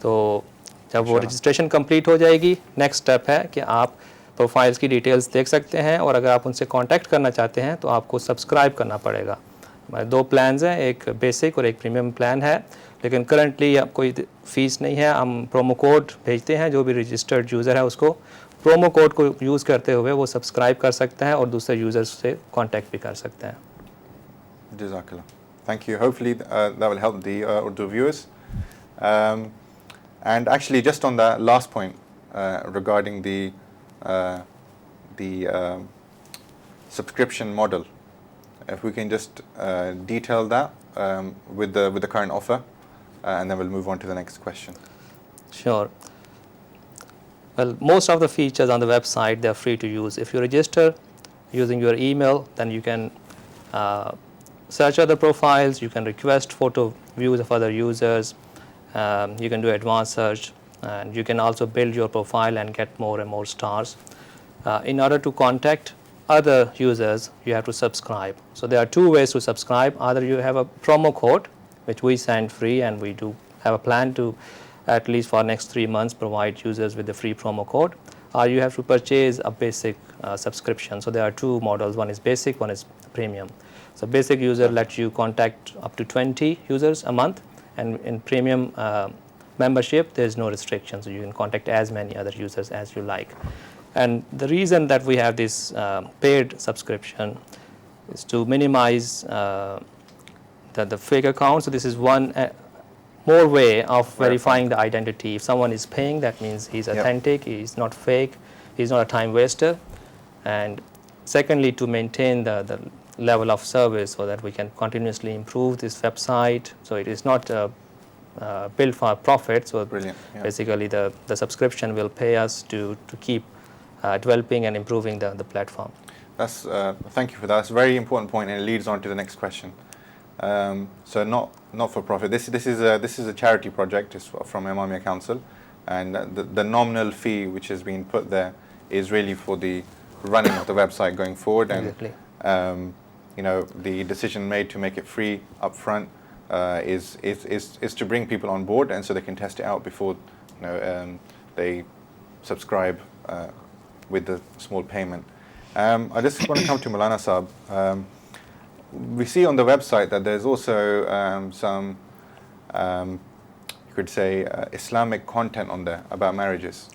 तो जब वो रजिस्ट्रेशन कंप्लीट हो जाएगी, नेक्स्ट स्टेप है कि आप प्रोफाइल्स की डिटेल्स देख सकते हैं और अगर आप उनसे कांटेक्ट करना चाहते हैं तो आपको सब्सक्राइब करना पड़ेगा. हमारे 2 प्लान्स हैं, एक बेसिक और एक प्रीमियम प्लान है, लेकिन करंटली कोई फ़ीस नहीं है. हम प्रोमो कोड भेजते हैं, जो भी रजिस्टर्ड यूज़र है उसको प्रोमो कोड को यूज़ करते हुए वो सब्सक्राइब कर सकते हैं और दूसरे यूज़र्स से कांटेक्ट भी कर सकते हैं. Jazakallah. Thank you. Hopefully that will help the Urdu viewers. And actually, just on that last point regarding the subscription model, if we can just detail that with the current offer, and then we'll move on to the next question. Sure. Well, most of the features on the website, they are free to use. If you register using your email, then you can search other profiles, you can request photo views of other users, you can do advanced search, and you can also build your profile and get more and more stars. In order to contact other users, you have to subscribe. So there are 2 ways to subscribe. Either you have a promo code, which we send free, and we do have a plan to, at least for next 3 months, provide users with the free promo code, or you have to purchase a basic subscription. So there are 2 models, one is basic, one is premium. So basic user lets you contact up to 20 users a month, and in premium membership there is no restriction, so you can contact as many other users as you like. And the reason that we have this paid subscription is to minimize the fake accounts. So this is one more way of verifying the identity. If someone is paying, that means he's authentic, he's not fake, he's not a time waster. And secondly, to maintain the level of service so that we can continuously improve this website. So it is not built for profit. So basically the subscription will pay us to keep developing and improving the platform. That's thank you for that. That's a very important point, and it leads on to the next question. So not for profit. This is a charity project. It's from Imamia Council, and the nominal fee which has been put there is really for the running of the website going forward. And Exactly. the decision made to make it free up front is to bring people on board, and so they can test it out before they subscribe with the small payment. I just want to come to Maulana Saab. We see on the website that there's also some, you could say, Islamic content on there about marriages.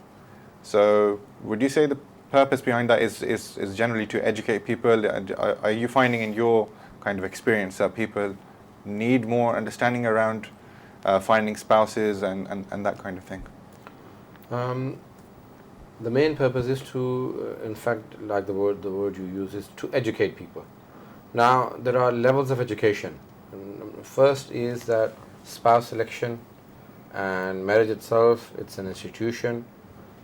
So would you say the purpose behind that is generally to educate people? Are you finding in your kind of experience that people need more understanding around finding spouses and that kind of thing? The main purpose is to, in fact, like the word you use, is to educate people. Now, there are levels of education. First is that spouse selection and marriage itself, it's an institution,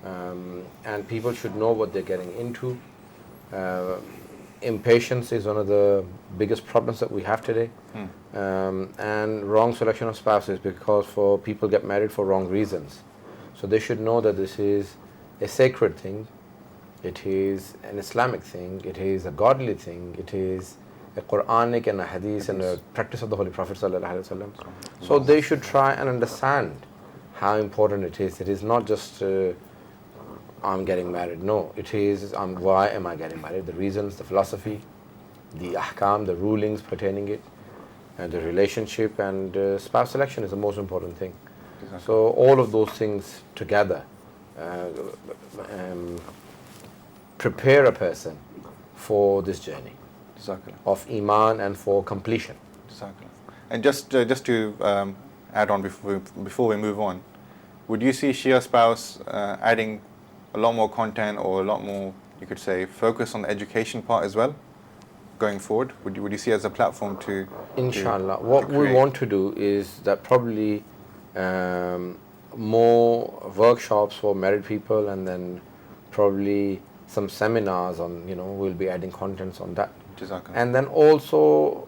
and people should know what they're getting into. Impatience is one of the biggest problems that we have today, and wrong selection of spouses, because people get married for wrong reasons. So they should know that this is a sacred thing, it is an Islamic thing, it is a godly thing, it is a Quranic and a Hadith and a practice of the Holy Prophet ﷺ. So they should try and understand how important it is. It is not just I'm getting married. No, it is why am I getting married? The reasons, the philosophy, the ahkam, the rulings pertaining it, and the relationship, and spouse selection is the most important thing. So all of those things together prepare a person for this journey Jazakallah. of Iman and for completion. Jazakallah. And just to add on before we move on, would you see Shia Spouse adding a lot more content or a lot more, you could say, focus on the education part as well going forward? Would you see it as a platform to Inshallah. to What we create? want to do is that probably more workshops for married people, and then probably some seminars on, we'll be adding contents on that. Jazakallah. And then also,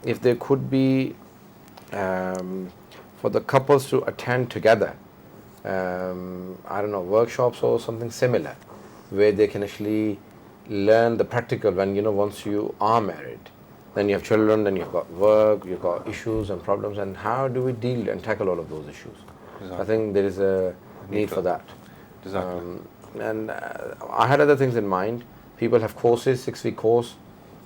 if there could be for the couples to attend together, I don't know, workshops or something similar, where they can actually learn the practical when, once you are married, then you have children, then you've got work, you've got issues and problems, and how do we deal and tackle all of those issues? I think there is a need for that. Jazakallah. And I had other things in mind. People have courses, 6-week course.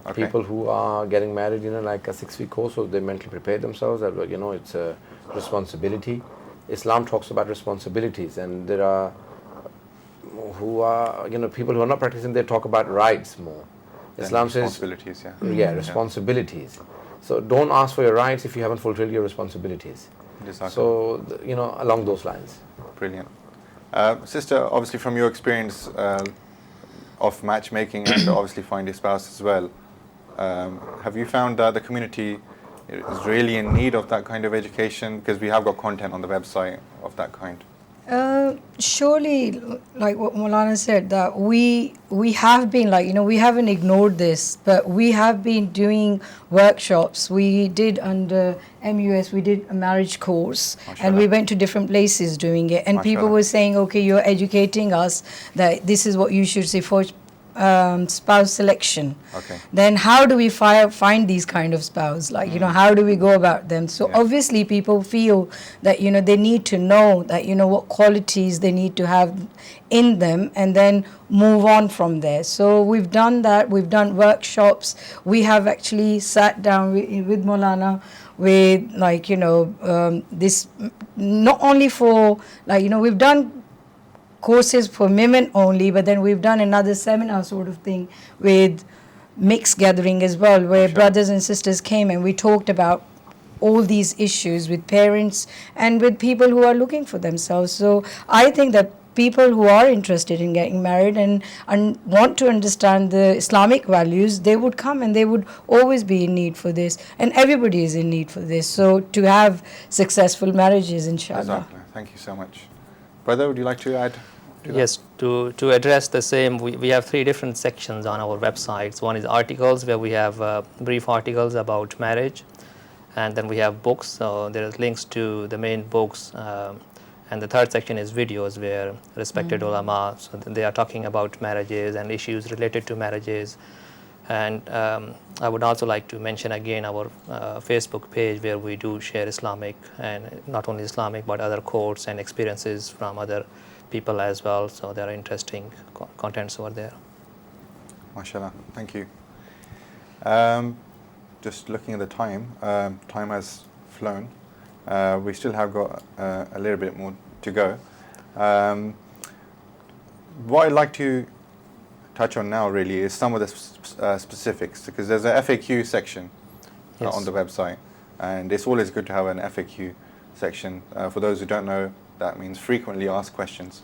Okay. People who are getting married, like a 6-week course, so they mentally prepare themselves that, it's a responsibility. Islam talks about responsibilities, and there are who are, people who are not practicing, they talk about rights more. Then Islam says, responsibilities, yeah. yeah, responsibilities. So don't ask for your rights if you haven't fulfilled your responsibilities. Jazakallah. So, along those lines. Brilliant. Sister, obviously from your experience of matchmaking and obviously find a spouse as well, have you found that the community is really in need of that kind of education? Because we have got content on the website of that kind. Surely, like what Maulana said, that we have been we haven't ignored this, but we have been doing workshops. We did under MUS, we did a marriage course, and we went to different places doing it. And people Mashallah. were saying, okay, you're educating us that this is what you should say for spouse selection. Okay. Then how do we find these kind of spouse? How do we go about them? So Yeah. obviously people feel that, they need to know that, what qualities they need to have in them, and then move on from there. So we've done that. We've done workshops. We have actually sat down with Maulana with this, not only for we've done courses for women only, but then we've done another seminar sort of thing with mixed gathering as well, where brothers and sisters came and we talked about all these issues with parents and with people who are looking for themselves. So I think that people who are interested in getting married and want to understand the Islamic values, they would come, and they would always be in need for this, and everybody is in need for this. So to have successful marriages, inshallah. Jazakallah. Thank you so much. Brother, would you like to add to that? Yes, to address the same, we have 3 different sections on our websites. One is articles, where we have brief articles about marriage, and then we have books. So there is links to the main books, and the third section is videos, where respected ulama, so they are talking about marriages and issues related to marriages. And I would also like to mention again our Facebook page, where we do share Islamic, and not only Islamic but other quotes and experiences from other people as well. So there are interesting contents over there. MashaAllah. Thank you. Just looking at the time, time has flown. We still have got a little bit more to go. What I'd like to touch on now really is some of the specifics, because there's a FAQ section on the website, and it's always good to have an FAQ section. For those who don't know, that means frequently asked questions,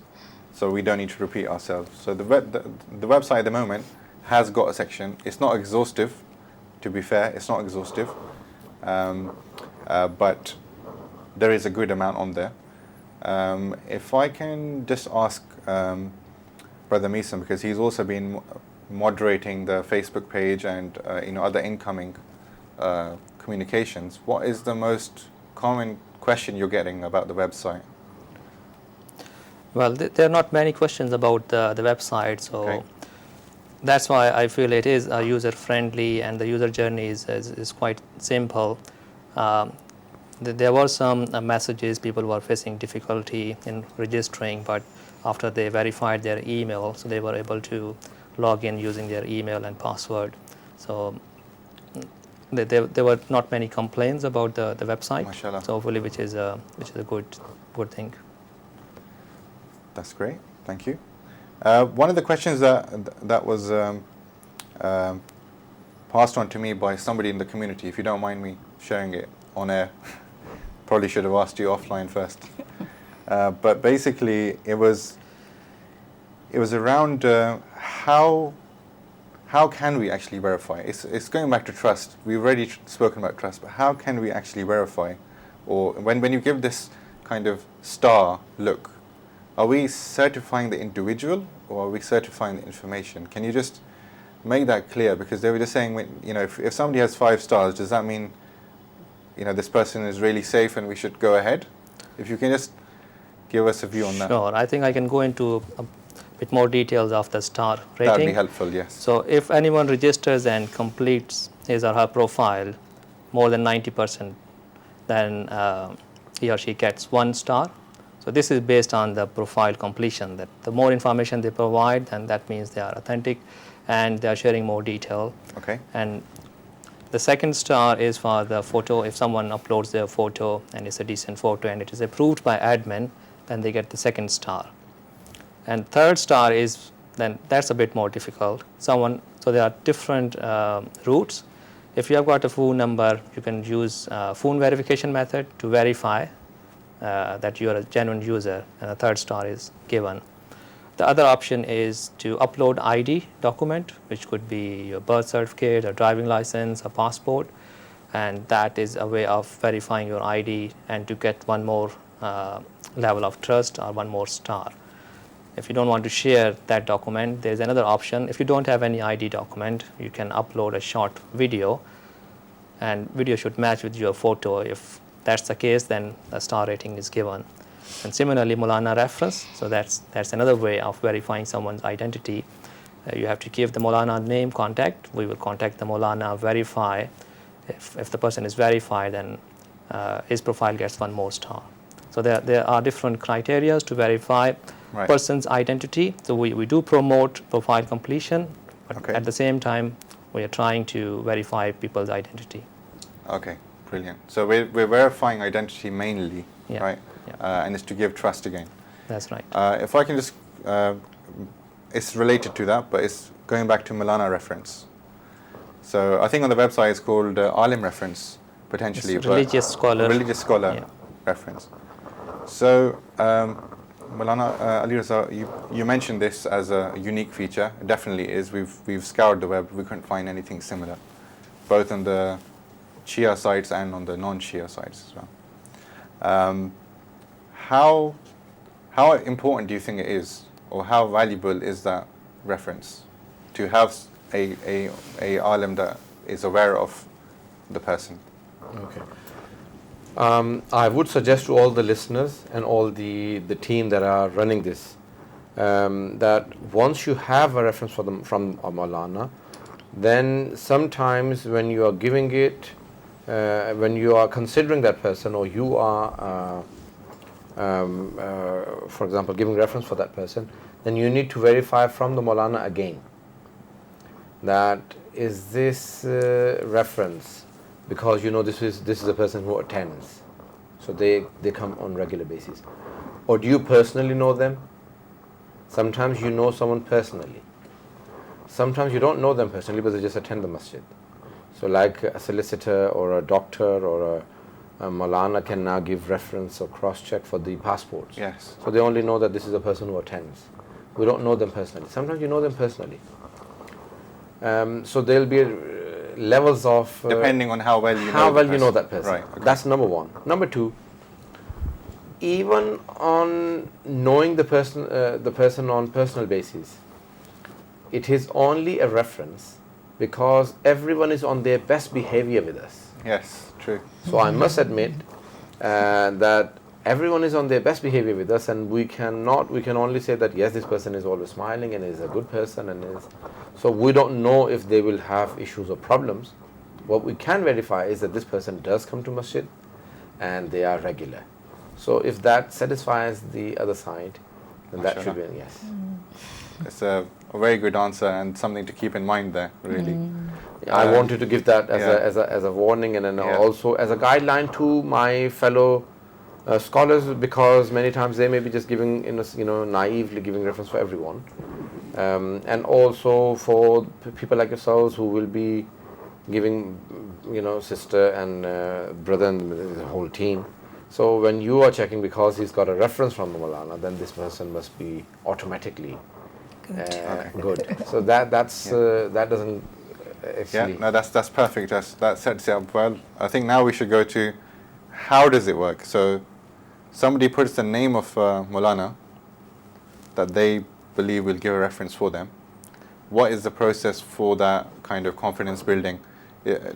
so we don't need to repeat ourselves. So the website at the moment has got a section. It's not exhaustive, to be fair, it's not exhaustive, but there is a good amount on there. If I can just ask Brother Meesam, because he's also been moderating the Facebook page and other incoming communications, what is the most common question you're getting about the website? Well, there are not many questions about the website, so Okay. that's why I feel it is user-friendly, and the user journey is quite simple. There were some messages, people were facing difficulty in registering, but after they verified their email, so they were able to log in using their email and password. So there were not many complaints about the website. Mashallah. So hopefully, which is a good thing. That's great. Thank you. One of the questions that was passed on to me by somebody in the community, if you don't mind me sharing it on air, probably should have asked you offline first. But basically, it was around how can we actually verify? It's going back to trust. We've already spoken about trust, but how can we actually verify? Or when you give this kind of star look, are we certifying the individual or are we certifying the information? Can you just make that clear? Because they were just saying, if somebody has 5 stars, does that mean, this person is really safe and we should go ahead? If you can just give us a view on that. Sure. I think I can go into a bit more details of the star rating. That would be helpful, yes. So if anyone registers and completes his or her profile more than 90%, then he or she gets 1 star. So this is based on the profile completion, that the more information they provide, then that means they are authentic and they are sharing more detail. Okay. And the second star is for the photo. If someone uploads their photo and it's a decent photo and it is approved by admin, then they get the 2nd star. And 3rd star is, then that's a bit more difficult. So there are different routes. If you have got a phone number, you can use phone verification method to verify that you are a genuine user, and a 3rd star is given. The other option is to upload ID document, which could be your birth certificate, a driving license, a passport, and that is a way of verifying your ID and to get one more level of trust or one more star. If you don't want to share that document, there's another option. If you don't have any ID document, you can upload a short video, and video should match with your photo. If that's the case, then the star rating is given. And similarly, Maulana reference, so that's another way of verifying someone's identity. You have to give the Maulana name, contact. We will contact the Maulana, verify. If the person is verified, then his profile gets 1 more star. So there are different criteria to verify person's identity. So we do promote profile completion, but at the same time, we are trying to verify people's identity. Okay, brilliant. So we're verifying identity mainly, right? Yeah. And it's to give trust again. That's right. If I can just, it's related to that, but it's going back to Maulana reference. So I think on the website it's called Alim reference, potentially. It's religious scholar. Religious scholar reference. So Maulana Ali Raza, you mentioned this as a unique feature. It definitely is. We've scoured the web. We couldn't find anything similar, both on the Shia sites and on the non-Shia sites as well. How important do you think it is, or how valuable is that reference to have a alim that is aware of the person? Okay. I would suggest to all the listeners and all the team that are running this that once you have a reference from a Maulana, then sometimes when you are giving it, when you are considering that person, or you are, for example, giving reference for that person, then you need to verify from the Maulana again that is this reference, because this is a person who attends, so they come on regular basis. Or do you personally know them? Sometimes you know someone personally. Sometimes you don't know them personally, but they just attend the masjid. So like a solicitor or a doctor or a Maulana can now give reference or cross-check for the passports. Yes. So they only know that this is a person who attends. We don't know them personally. Sometimes you know them personally. So there'll be levels of depending on how well you know that person. Right. Okay. That's number one. Number two, even on knowing the person on personal basis, it is only a reference because everyone is on their best behavior with us. Yes, true. So I must admit that everyone is on their best behavior with us, and we can only say that yes, this person is always smiling and is a good person, so we don't know if they will have issues or problems. What we can verify is that this person does come to masjid and they are regular. So if that satisfies the other side, then that should be a yes. It's a very good answer and something to keep in mind there, really. I wanted to give that as a warning, and then also as a guideline to my fellow Scholars, because many times they may be just giving, naively giving reference for everyone, and also for people like yourselves who will be giving, sister and brother and the whole team. So when you are checking because he's got a reference from the Maulana, then this person must be automatically good. So that doesn't actually. Yeah, no, that's perfect. That sets it up well. I think now we should go to how does it work. So somebody puts the name of Maulana that they believe will give a reference for them. What is the process for that kind of confidence building?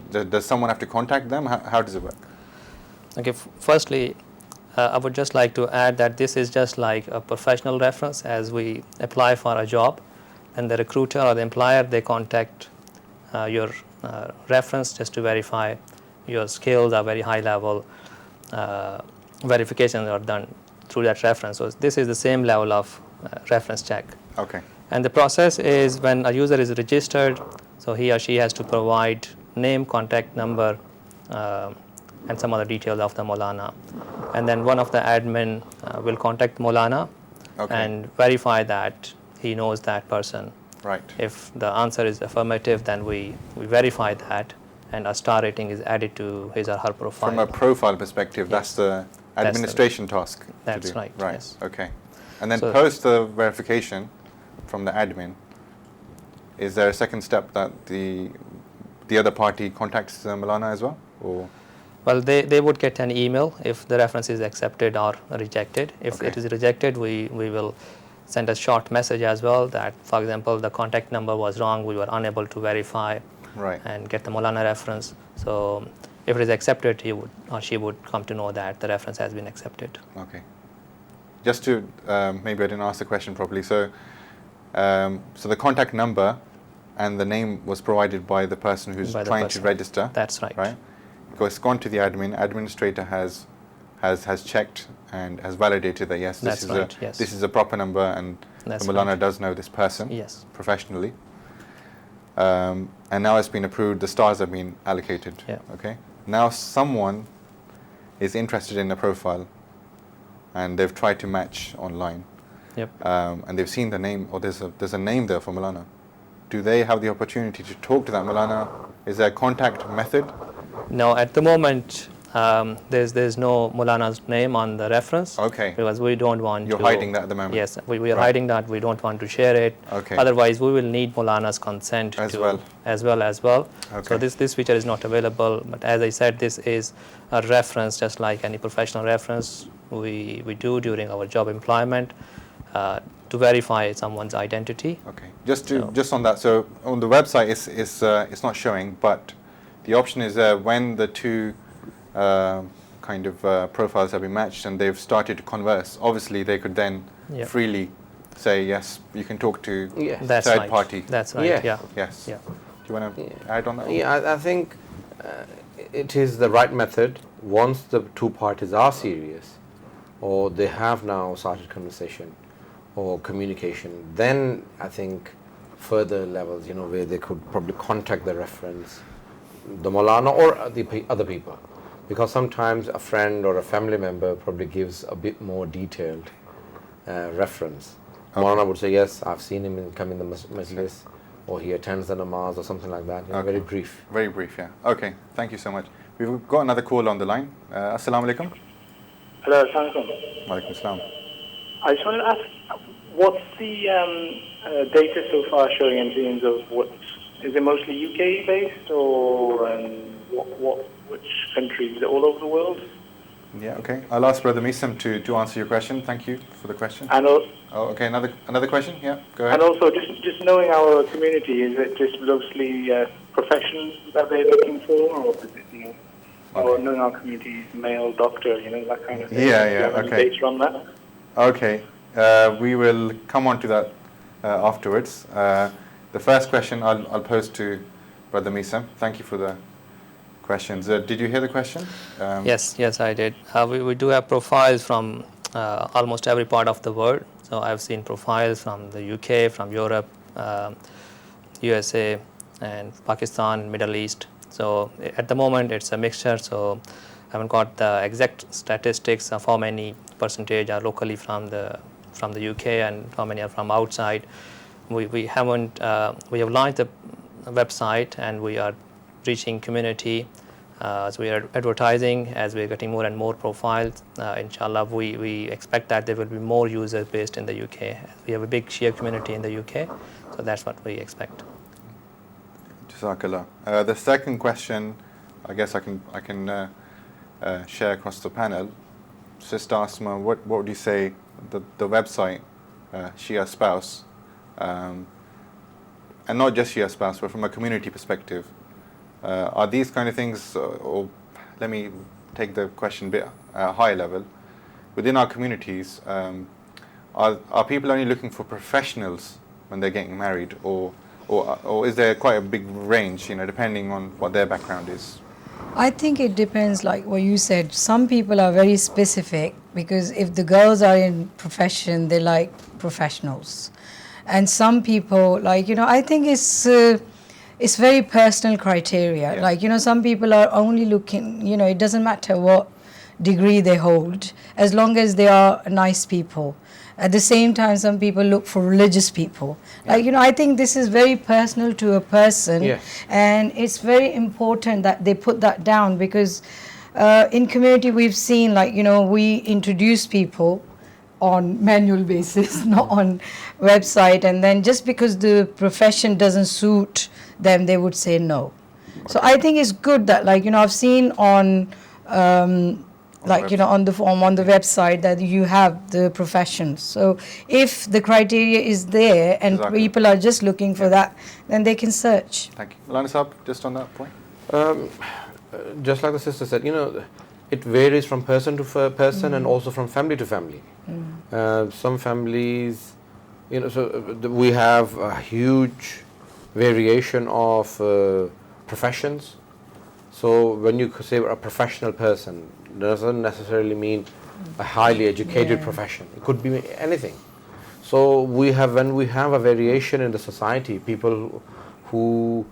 Does someone have to contact them? How does it work? Okay, firstly, I would just like to add that this is just like a professional reference. As we apply for a job, and the recruiter or the employer, they contact your reference just to verify your skills are very high level. Verifications are done through that reference. So this is the same level of reference check. Okay. And the process is when a user is registered, so he or she has to provide name, contact number, and some other details of the Maulana. And then one of the admin will contact Maulana and verify that he knows that person. Right. If the answer is affirmative, then we verify that, and a star rating is added to his or her profile. From a profile perspective, that's the administration task to That's do. right, Right. yes. Okay. And then So- post the verification from the admin, is there a second step that the other party contacts the Maulana as well? Or Well, they would get an email if the reference is accepted or rejected. If it is rejected, we will send a short message as well that, for example, the contact number was wrong, we were unable to verify right. and get the Maulana reference. So if it is accepted, he would or she would come to know that the reference has been accepted. Okay. Just to, maybe I didn't ask the question properly. So, so the contact number and the name was provided by the person who's By the trying person. to register. That's right. Right? It's gone to the administrator has checked and has validated that yes, That's right, yes. this is a proper number and That's the Maulana right. does know this person Yes. professionally. And now it's been approved, the stars have been allocated. Yeah. Okay. Now someone is interested in a profile and they've tried to match online. Yep. And they've seen the name, or there's a name there for Maulana. Do they have the opportunity to talk to that Maulana? Is there a contact method? No, at the moment, there's no Maulana's name on the reference. Okay. Because we don't want You're to... hiding that at the moment? Yes, we are Right. hiding that. We don't want to share it. Okay. Otherwise, we will need Maulana's consent As to, well. as well. Okay. So this feature is not available. But as I said, this is a reference, just like any professional reference we do during our job employment to verify someone's identity. Okay. Just on that. So on the website, it's not showing, but the option is when the two profiles have been matched and they've started to converse. Obviously, they could then Yep. freely say yes. You can talk to That's third right. party. That's right. Yeah. Yes. Yeah. Do you want to add on that? Yeah, I think it is the right method once the two parties are serious or they have now started conversation or communication. Then I think further levels, where they could probably contact the reference, the Maulana or the other people, because sometimes a friend or a family member probably gives a bit more detailed reference. Maulana would say, yes, I've seen him come in the majlis, or he attends the namaz or something like that. Very brief. Very brief, yeah. Okay, thank you so much. We've got another call on the line. Assalamu alaikum. Hello, assalamualaikum. Walaikum assalam. I just wanted to ask, what's the data so far showing in terms of what is it mostly UK based or which countries? Is it all over the world? Yeah, okay. I'll ask Brother Misam to answer your question. Thank you for the question. And okay, another question? Yeah, go ahead. and also just knowing our community, is it just mostly professions that they're looking for, or is it or knowing our community, male doctor, that kind of thing? Yeah, Do you have any okay. data on that? Okay, we will come on to that afterwards. The first question I'll pose to Brother Misam. Thank you for the questions. Did you hear the question? Yes, I did. We do have profiles from almost every part of the world. So I've seen profiles from the UK, from Europe, USA, and Pakistan, Middle East. So at the moment it's a mixture. So haven't got the exact statistics of how many percentage are locally from the UK and how many are from outside. We haven't we have launched the website and we are reaching community. So we are advertising as we are getting more and more profiles. Inshallah, we expect that there will be more users based in the UK. We have a big Shia community in the UK, so that's what we expect. Jazakallah. The second question, I guess I can share across the panel. Sister Asma, what would you say the website Shia Spouse, and not just Shia Spouse, but from a community perspective, are these kind of things, or let me take the question a bit high level, within our communities, are people only looking for professionals when they're getting married, or is there quite a big range, depending on what their background is? I think it depends, like what you said. Some people are very specific because if the girls are in profession, they like professionals. And some people, I think it's very personal criteria. Yeah. Some people are only looking, it doesn't matter what degree they hold, as long as they are nice people. At the same time, some people look for religious people. I think this is very personal to a person. Yes. And it's very important that they put that down because in community we've seen, we introduce people on manual basis, not on website. And then just because the profession doesn't suit them, they would say no. So I think it's good that, I've seen on on the form on the website that you have the professions. So if the criteria is there and Exactly. people are just looking for that, then they can search. Thank you. Lana Saab, just on that point. Just like the sister said, it varies from person to person and also from family to family. Some families, we have a huge variation of professions. So when you say a professional person, doesn't necessarily mean a highly educated profession. It could be anything. So when we have a variation in the society, people who,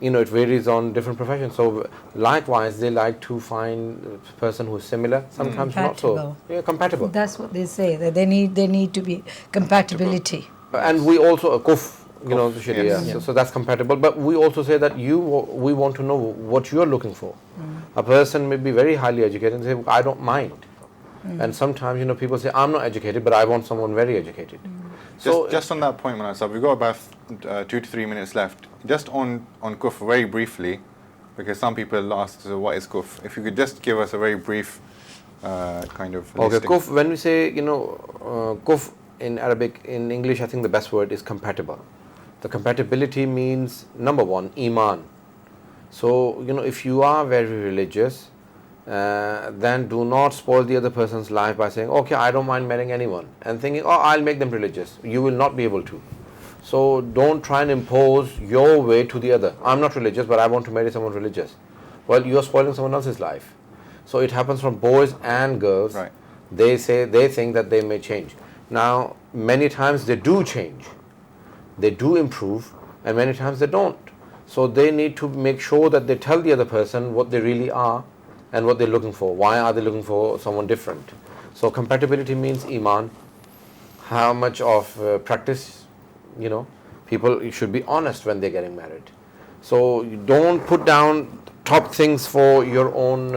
it varies on different professions. So likewise, they like to find a person who is similar, sometimes not so. Compatible. Yeah, compatible. That's what they say, that they need to be compatibility. And we also, the Sharia, yes. so that's compatible. But we also say that we want to know what you're looking for. A person may be very highly educated and say, I don't mind. And sometimes, people say, I'm not educated, but I want someone very educated. So Just on that point, Manasab, we've got about 2 to 3 minutes left. Just on kufr, very briefly, because some people ask, so what is kufr? If you could just give us a very brief kind of okay, listing. kufr, when we say, kufr in Arabic, in English, I think the best word is compatible. The compatibility means, number one, iman. So, if you are very religious, then do not spoil the other person's life by saying, okay, I don't mind marrying anyone, and thinking, I'll make them religious. You will not be able to. So don't try and impose your way to the other. I'm not religious, but I want to marry someone religious. Well, you are spoiling someone else's life. So it happens from boys and girls. Right. They think that they may change. Now, many times they do change. They do improve, and many times they don't. So they need to make sure that they tell the other person what they really are and what they're looking for. Why are they looking for someone different? So compatibility means iman. How much of practice, people should be honest when they're getting married. So you don't put down top things for your own,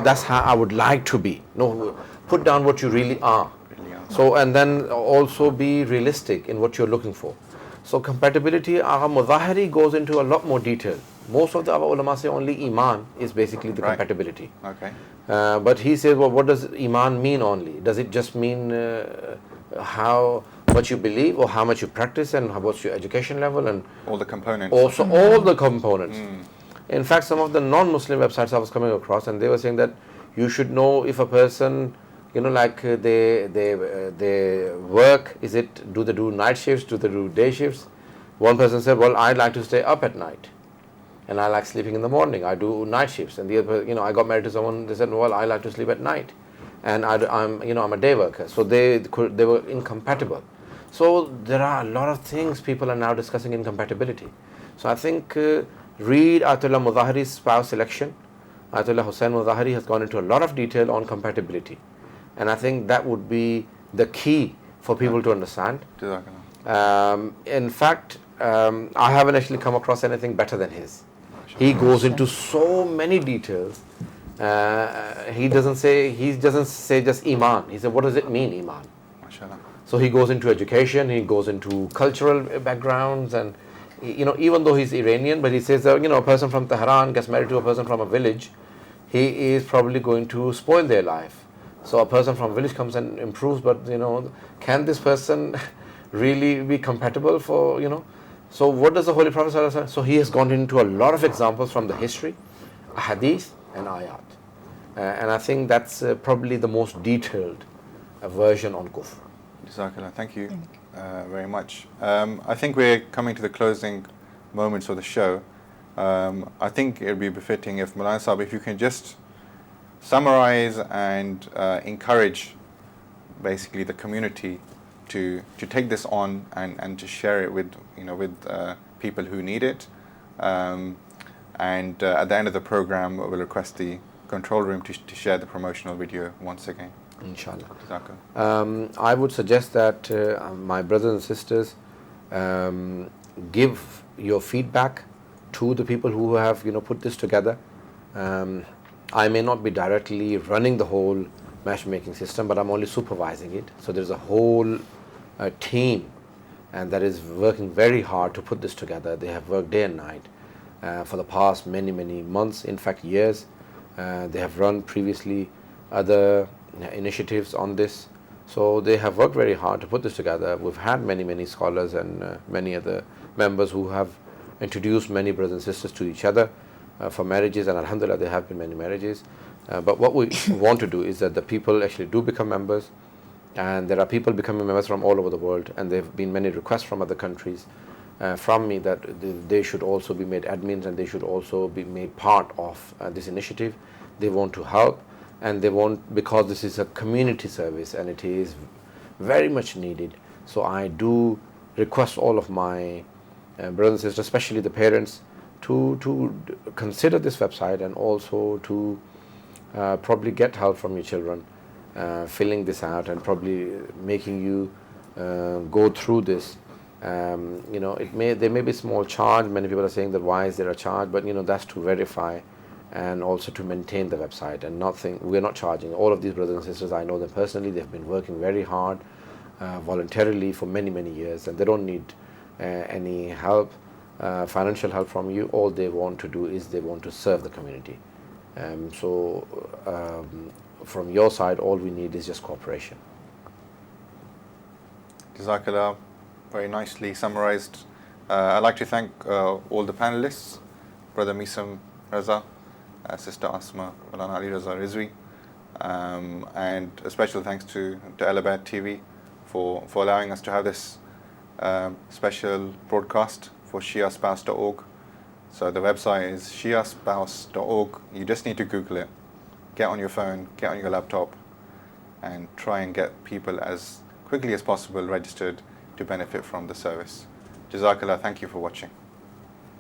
that's how I would like to be. No, put down what you really are. So, and then also be realistic in what you're looking for. So compatibility, our mudahiri goes into a lot more detail. Most of the ulama say only iman is basically the compatibility. Okay. But he says, well, what does iman mean only? Does it just mean how much you believe or how much you practice and what's your education level and all the components? Also all the components. In fact, some of the non-Muslim websites I was coming across, and they were saying that you should know if a person, they work, do they do night shifts, do they do day shifts? One person said, well, I like to stay up at night and I like sleeping in the morning. I do night shifts. And the other, I got married to someone, they said, well, I like to sleep at night and I'm a day worker. So they were incompatible. So there are a lot of things people are now discussing incompatibility. So I think read Ayatollah Mudahiri's spouse selection. Ayatollah Hussain Muzahari has gone into a lot of detail on compatibility, and I think that would be the key for people to understand. Jazakallah. In fact, I haven't actually come across anything better than his. He goes into so many details. He doesn't say just Iman. He said, what does it mean, Iman? MashaAllah. So he goes into education, he goes into cultural backgrounds, and even though he's Iranian, but he says that a person from Tehran gets married to a person from a village, he is probably going to spoil their life. So a person from a village comes and improves, but can this person really be compatible for So what does the Holy Prophet say? So he has gone into a lot of examples from the history, hadith and ayat, and I think that's probably the most detailed version on kufr. Jazakallah. Thank you very much. I think we're coming to the closing moments of the show. I think it would be befitting if Maulana Sahib, if you can just summarize and encourage basically the community to take this on and to share it with people who need it. And at the end of the program, we'll request the control room to share the promotional video once again. Inshallah. Jazakallah. I would suggest that my brothers and sisters give your feedback to the people who have put this together. I may not be directly running the whole matchmaking system, but I'm only supervising it. So there's a whole team and that is working very hard to put this together. They have worked day and night for the past many months, in fact years. They have run previously other initiatives on this, so they have worked very hard to put this together. We've had many scholars and many other members who have introduced many brothers and sisters to each other for marriages, and alhamdulillah there have been many marriages. But what we want to do is that the people actually do become members, and there are people becoming members from all over the world, and there have been many requests from other countries from me that they should also be made admins and they should also be made part of this initiative. They want to help, and they want, because this is a community service and it is very much needed. So I do request all of my brothers and sisters, especially the parents, to consider this website and also to probably get help from your children filling this out and probably making you go through this. There may be small charge. Many people are saying that why is there a charge, but that's to verify and also to maintain the website, and we're not charging. All of these brothers and sisters, I know them personally. They've been working very hard voluntarily for many years, and they don't need any help, financial help from you. All they want to do is they want to serve the community. From your side, all we need is just cooperation. Jazakallah. Very nicely summarized. I'd like to thank all the panelists, Brother Misam Raza, Sister Asma, Maulana Ali Raza Rizvi, and a special thanks to Allahabad TV for allowing us to have this special broadcast for shiaspouse.org. So the website is shiaspouse.org. You just need to Google it. Get on your phone, get on your laptop, and try and get people as quickly as possible registered to benefit from the service. Jazakallah, thank you for watching.